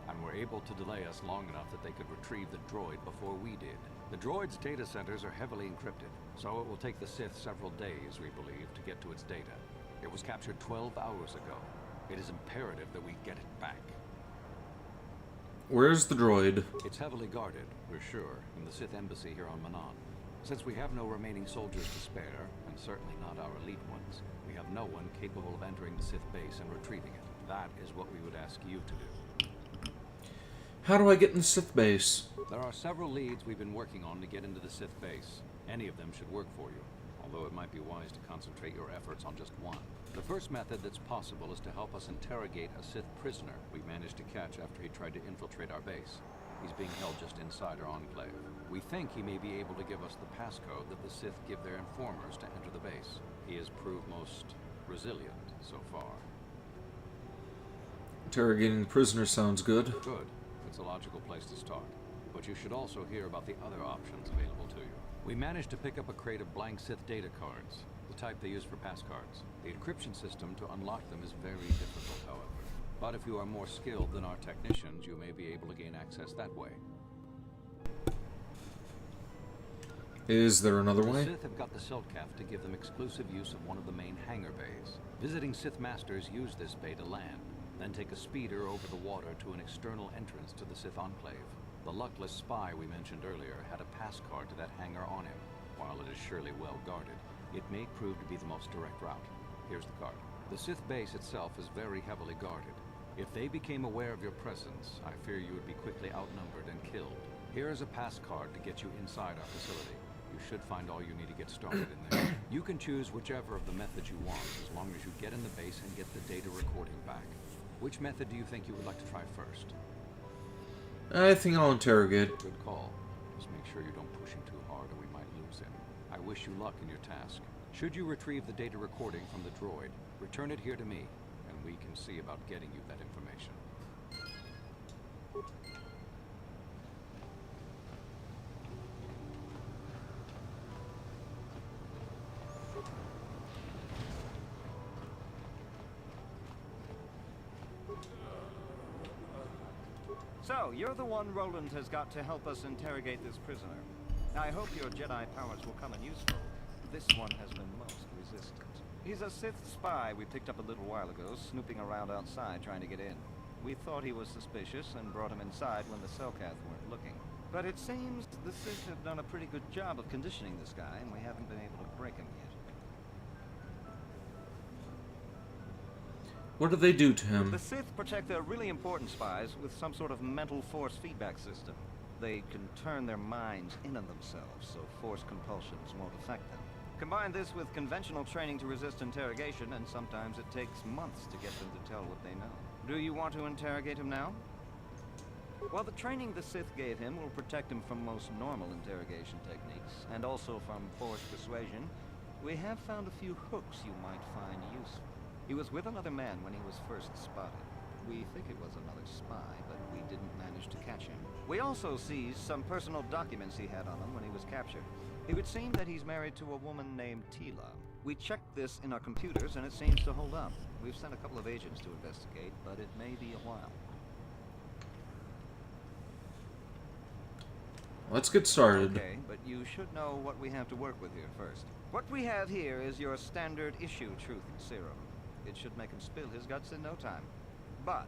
and were able to delay us long enough that they could retrieve the droid before we did. The droid's data centers are heavily encrypted, so it will take the Sith several days, we believe, to get to its data. It was captured 12 hours ago. It is imperative that we get it back. Where's the droid? It's heavily guarded, we're sure, in the Sith embassy here on Manon. Since we have no remaining soldiers to spare, and certainly not our elite ones, we have no one capable of entering the Sith base and retrieving it. That is what we would ask you to do. How do I get in the Sith base? There are several leads we've been working on to get into the Sith base. Any of them should work for you, although it might be wise to concentrate your efforts on just one. The first method that's possible is to help us interrogate a Sith prisoner we managed to catch after he tried to infiltrate our base. He's being held just inside our enclave. We think he may be able to give us the passcode that the Sith give their informers to enter the base. He has proved most resilient so far. Interrogating the prisoner sounds good. Good. It's a logical place to start. But you should also hear about the other options available to you. We managed to pick up a crate of blank Sith data cards, the type they use for passcards. The encryption system to unlock them is very difficult, however. But if you are more skilled than our technicians, you may be able to gain access that way. Is there another way? The Sith have got the Selkath to give them exclusive use of one of the main hangar bays. Visiting Sith masters use this bay to land, then take a speeder over the water to an external entrance to the Sith enclave. The luckless spy we mentioned earlier had a pass card to that hangar on him. While it is surely well guarded, it may prove to be the most direct route. Here's the card. The Sith base itself is very heavily guarded. If they became aware of your presence, I fear you would be quickly outnumbered and killed. Here is a pass card to get you inside our facility. You should find all you need to get started in there. You can choose whichever of the methods you want, as long as you get in the base and get the data recording back. Which method do you think you would like to try first? I think I'll interrogate. Good call. Just make sure you don't push him too hard or we might lose him. I wish you luck in your task. Should you retrieve the data recording from the droid, return it here to me, and we can see about getting you that information. So, you're the one Roland has got to help us interrogate this prisoner. I hope your Jedi powers will come in useful. This one has been most resistant. He's a Sith spy we picked up a little while ago, snooping around outside trying to get in. We thought he was suspicious and brought him inside when the Selkath weren't looking. But it seems the Sith have done a pretty good job of conditioning this guy, and we haven't been able to break him yet. What do they do to him? The Sith protect their really important spies with some sort of mental force feedback system. They can turn their minds in on themselves, so force compulsions won't affect them. Combine this with conventional training to resist interrogation, and sometimes it takes months to get them to tell what they know. Do you want to interrogate him now? Well, the training the Sith gave him will protect him from most normal interrogation techniques, and also from forced persuasion. We have found a few hooks you might find useful. He was with another man when he was first spotted. We think it was another spy, but we didn't manage to catch him. We also seized some personal documents he had on him when he was captured. It would seem that he's married to a woman named Tila. We checked this in our computers, and it seems to hold up. We've sent a couple of agents to investigate, but it may be a while. Let's get started. Okay, but you should know what we have to work with here first. What we have here is your standard issue truth serum. It should make him spill his guts in no time. But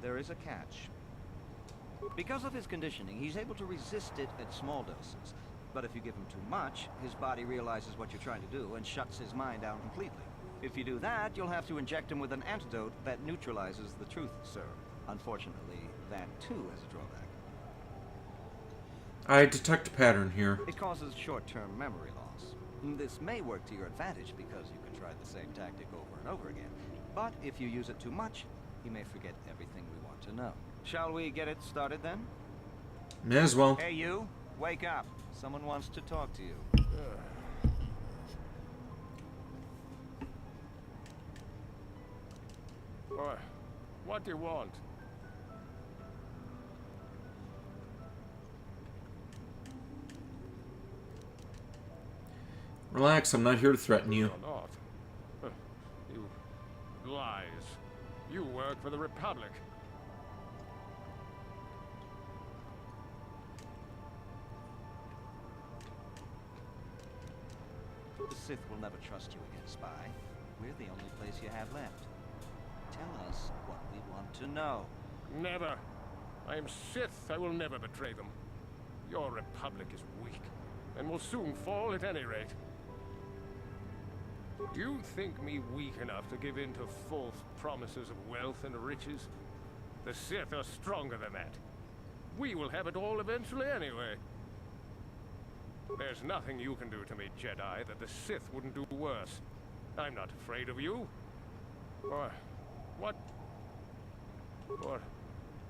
there is a catch. Because of his conditioning, he's able to resist it at small doses. But if you give him too much, his body realizes what you're trying to do and shuts his mind down completely. If you do that, you'll have to inject him with an antidote that neutralizes the truth serum. Unfortunately, that too has a drawback. I detect a pattern here. It causes short-term memory loss. This may work to your advantage because you can try the same tactic over and over again. But if you use it too much, he may forget everything we want to know. Shall we get it started then? May as well. Hey you, wake up. Someone wants to talk to you. What do you want? Relax, I'm not here to threaten you. You're not. You lies. You work for the Republic. The Sith will never trust you again, spy. We're the only place you have left. Tell us what we want to know. Never. I am Sith. I will never betray them. Your Republic is weak, and will soon fall at any rate. Do you think me weak enough to give in to false promises of wealth and riches? The Sith are stronger than that. We will have it all eventually anyway. There's nothing you can do to me, Jedi, that the Sith wouldn't do worse. I'm not afraid of you. Or what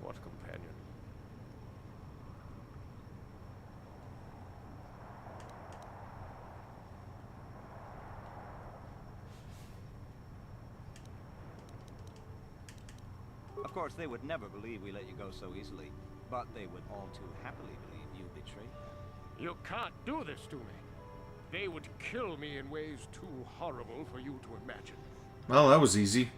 companion? Of course, they would never believe we let you go so easily, but they would all too happily believe you betrayed them. You can't do this to me. They would kill me in ways too horrible for you to imagine. Well, that was easy.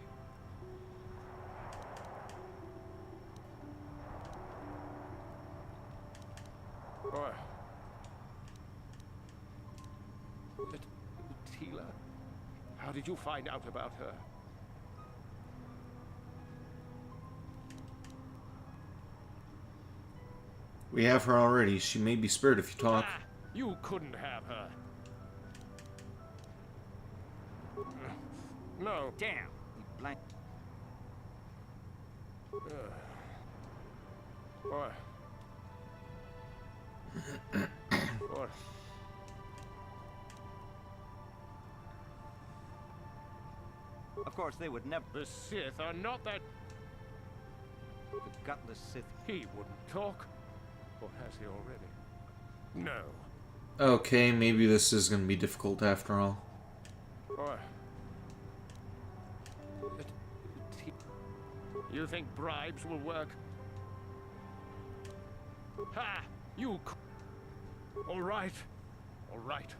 Tila? How did you find out about her? We have her already. She may be spared if you talk. You couldn't have her. No. Damn! He blank. What? What? Of course, they would never. The Sith are not that. The gutless Sith. He wouldn't talk. Or has he already? No. Okay, maybe this is going to be difficult after all. You think bribes will work? Ha! You. All right. All right.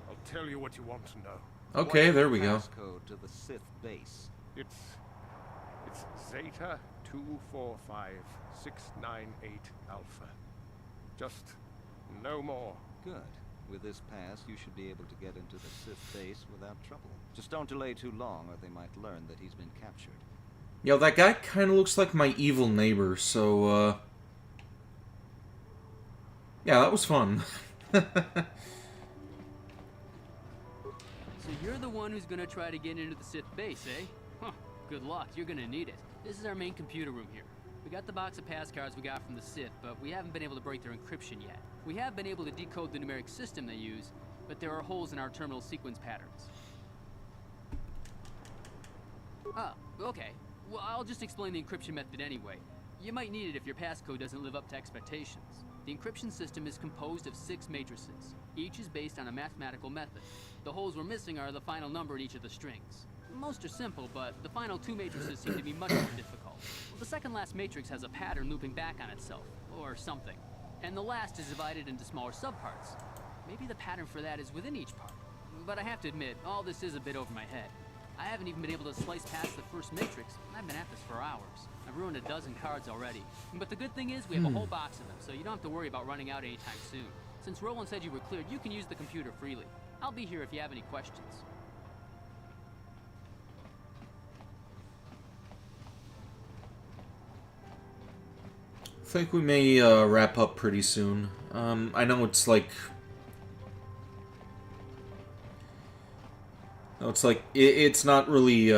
I'll tell you what you want to know. Okay, there we go. Passcode to the Sith base. It's Zeta 245698 Alpha. Just no more. Good. With this pass, you should be able to get into the Sith base without trouble. Just don't delay too long, or they might learn that he's been captured. Yo, that guy kind of looks like my evil neighbor, so, yeah, that was fun. So you're the one who's gonna try to get into the Sith base, eh? Huh, good luck, you're gonna need it. This is our main computer room here. We got the box of pass cards we got from the Sith, but we haven't been able to break their encryption yet. We have been able to decode the numeric system they use, but there are holes in our terminal sequence patterns. Ah, okay. Well, I'll just explain the encryption method anyway. You might need it if your passcode doesn't live up to expectations. The encryption system is composed of 6 matrices. Each is based on a mathematical method. The holes we're missing are the final number in each of the strings. Most are simple, but the final 2 matrices seem to be much more difficult. The second last matrix has a pattern looping back on itself, or something. And the last is divided into smaller subparts. Maybe the pattern for that is within each part. But I have to admit, all this is a bit over my head. I haven't even been able to slice past the first matrix, and I've been at this for hours. I've ruined a dozen cards already. But the good thing is, we have a whole box of them, so you don't have to worry about running out anytime soon. Since Roland said you were cleared, you can use the computer freely. I'll be here if you have any questions. I think we may wrap up pretty soon. I know it's like... No, it's like, it's not really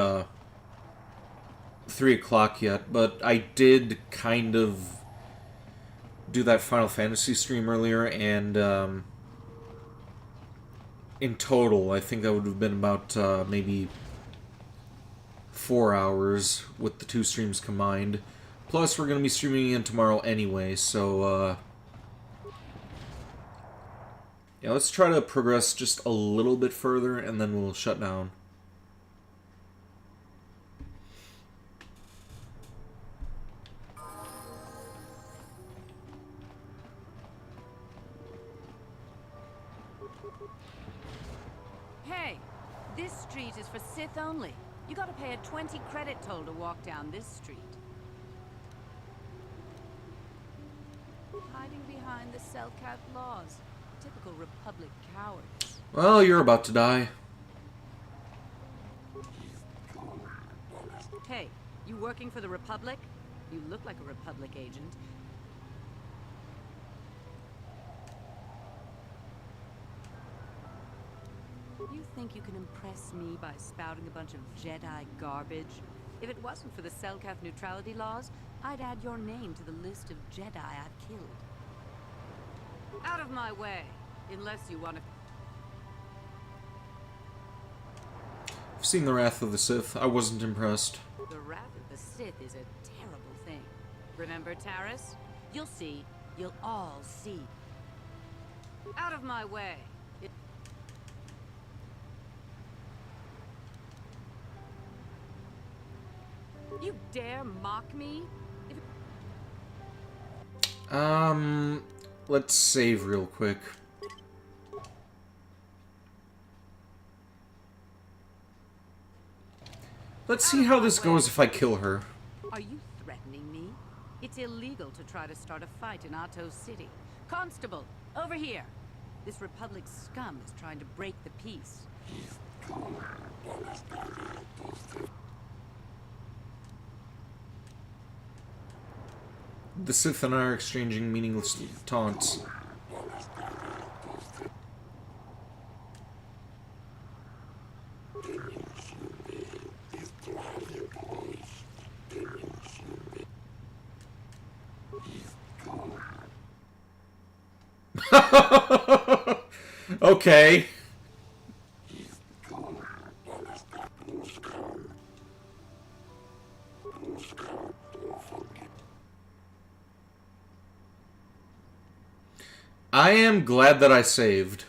3 o'clock yet, but I did kind of do that Final Fantasy stream earlier, and in total. I think that would have been about maybe 4 hours with the 2 streams combined. Plus, we're going to be streaming again tomorrow anyway, so yeah, let's try to progress just a little bit further, and then we'll shut down. Hey, this street is for Sith only. You gotta pay a 20 credit toll to walk down this street. Hiding behind the Selkath laws. Typical Republic cowards. Well, you're about to die. Hey, you working for the Republic? You look like a Republic agent. You think you can impress me by spouting a bunch of Jedi garbage? If it wasn't for the Selkath neutrality laws, I'd add your name to the list of Jedi I've killed. Out of my way, unless you want to... I've seen The Wrath of the Sith. I wasn't impressed. The Wrath of the Sith is a terrible thing. Remember Taris? You'll see. You'll all see. Out of my way. You dare mock me? Let's save real quick. Let's see how this goes if I kill her. Are you threatening me? It's illegal to try to start a fight in Atto City. Constable, over here. This Republic scum is trying to break the peace. The Sith and I are exchanging meaningless taunts. Okay. I am glad that I saved.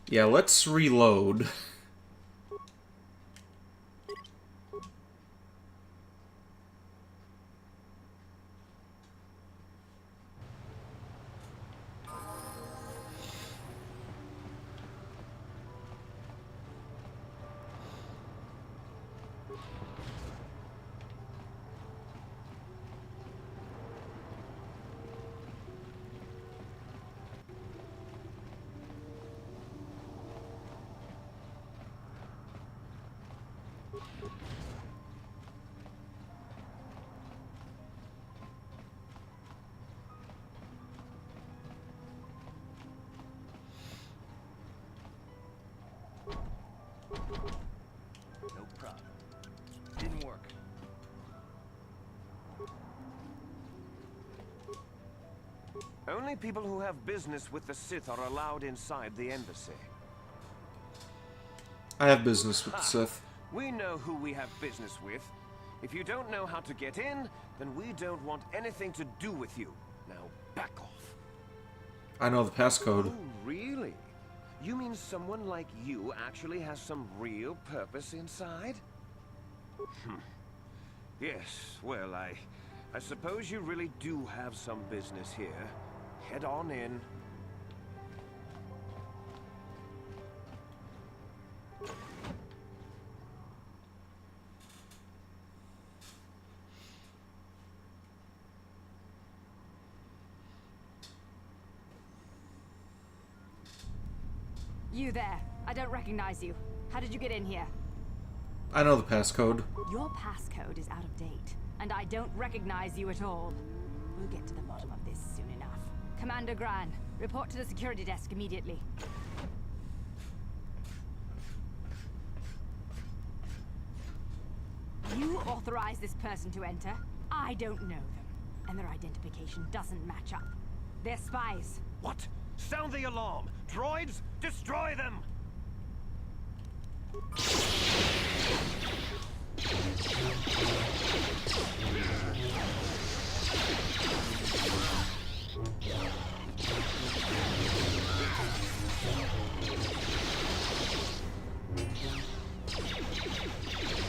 Yeah, let's reload. Only people who have business with the Sith are allowed inside the embassy. I have business with the Sith. We know who we have business with. If you don't know how to get in, then we don't want anything to do with you. Now, back off. I know the passcode. Oh, really? You mean someone like you actually has some real purpose inside? Yes, well, I suppose you really do have some business here. Head on in. You there. I don't recognize you. How did you get in here? I know the passcode. Your passcode is out of date, and I don't recognize you at all. We'll get to the bottom of this soon enough. Commander Gran, report to the security desk immediately. You authorize this person to enter. I don't know them, and their identification doesn't match up. They're spies. What? Sound the alarm! Droids, destroy them!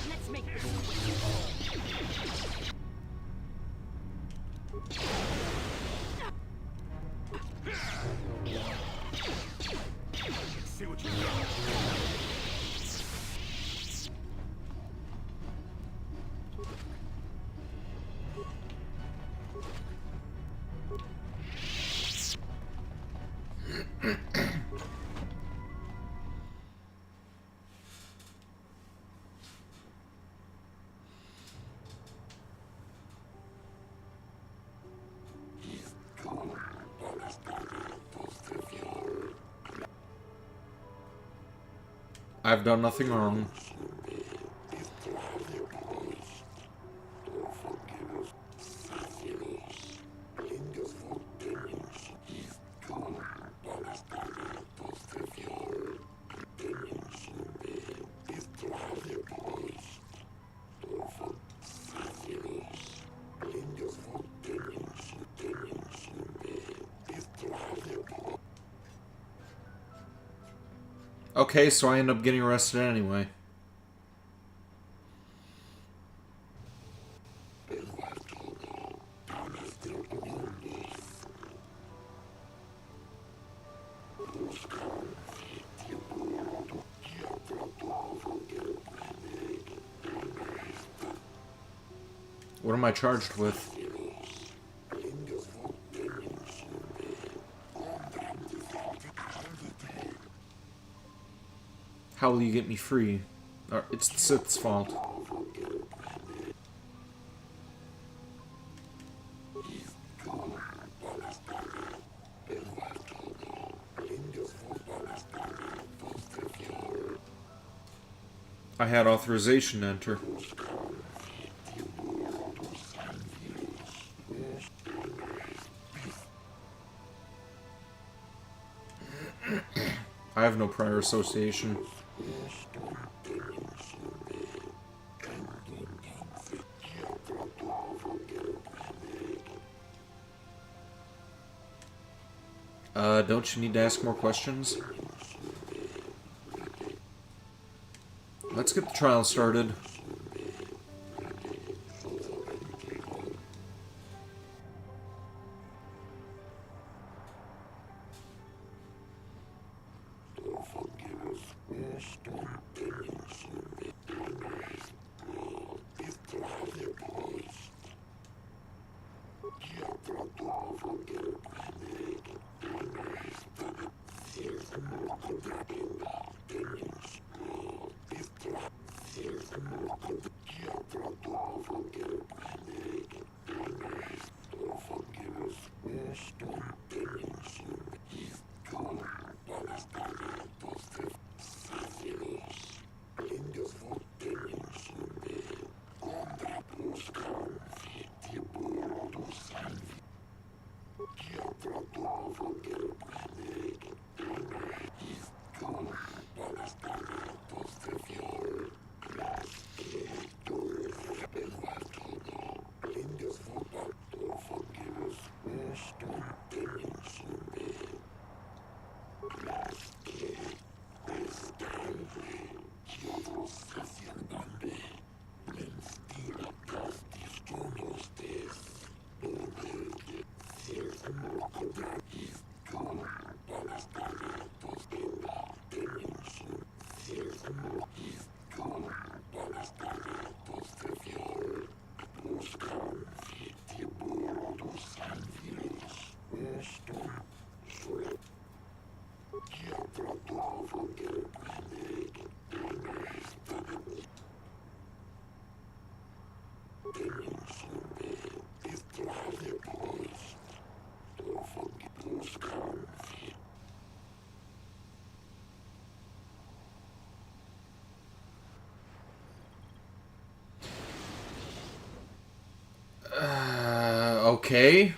Let's make this. See what you've done. I've done nothing wrong. Okay, so I end up getting arrested anyway. What am I charged with? How will you get me free? Or it's the Sith's fault. I had authorization to enter. I have no prior association. Don't you need to ask more questions? Let's get the trial started. Okay.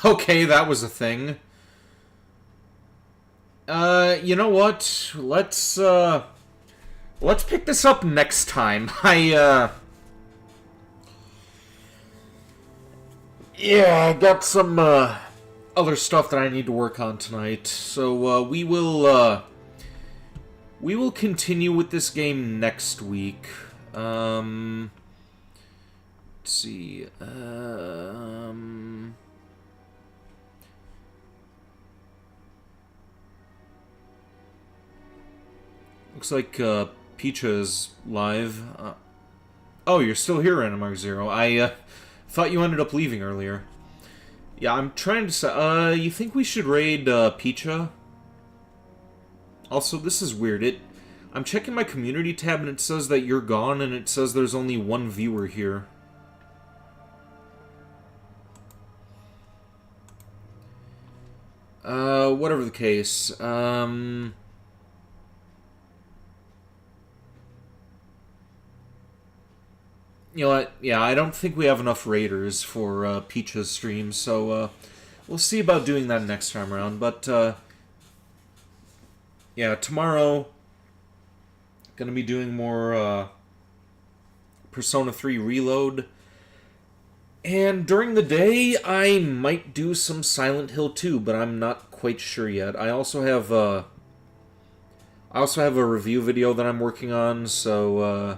Okay, that was a thing. You know what? Let's pick this up next time. Yeah, I got some, other stuff that I need to work on tonight. So, we will continue with this game next week. Let's see, looks like, Picha is live. Oh, you're still here, Animark Zero. I, thought you ended up leaving earlier. Yeah, I'm trying to say, you think we should raid, Picha? Also, this is weird. I'm checking my community tab and it says that you're gone and it says there's only one viewer here. Whatever the case, you know what? Yeah, I don't think we have enough raiders for Peach's stream, so we'll see about doing that next time around. But yeah, tomorrow gonna be doing more Persona 3 Reload, and during the day I might do some Silent Hill 2, but I'm not quite sure yet. I also have a review video that I'm working on, so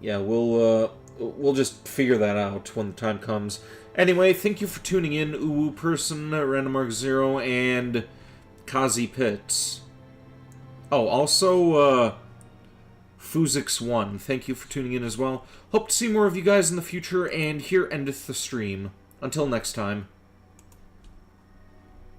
yeah, we'll just figure that out when the time comes. Anyway, thank you for tuning in, Uwu Person, Randomark Zero, and Kazi Pitts. Oh, also, Fuzix1, thank you for tuning in as well. Hope to see more of you guys in the future, and here endeth the stream. Until next time.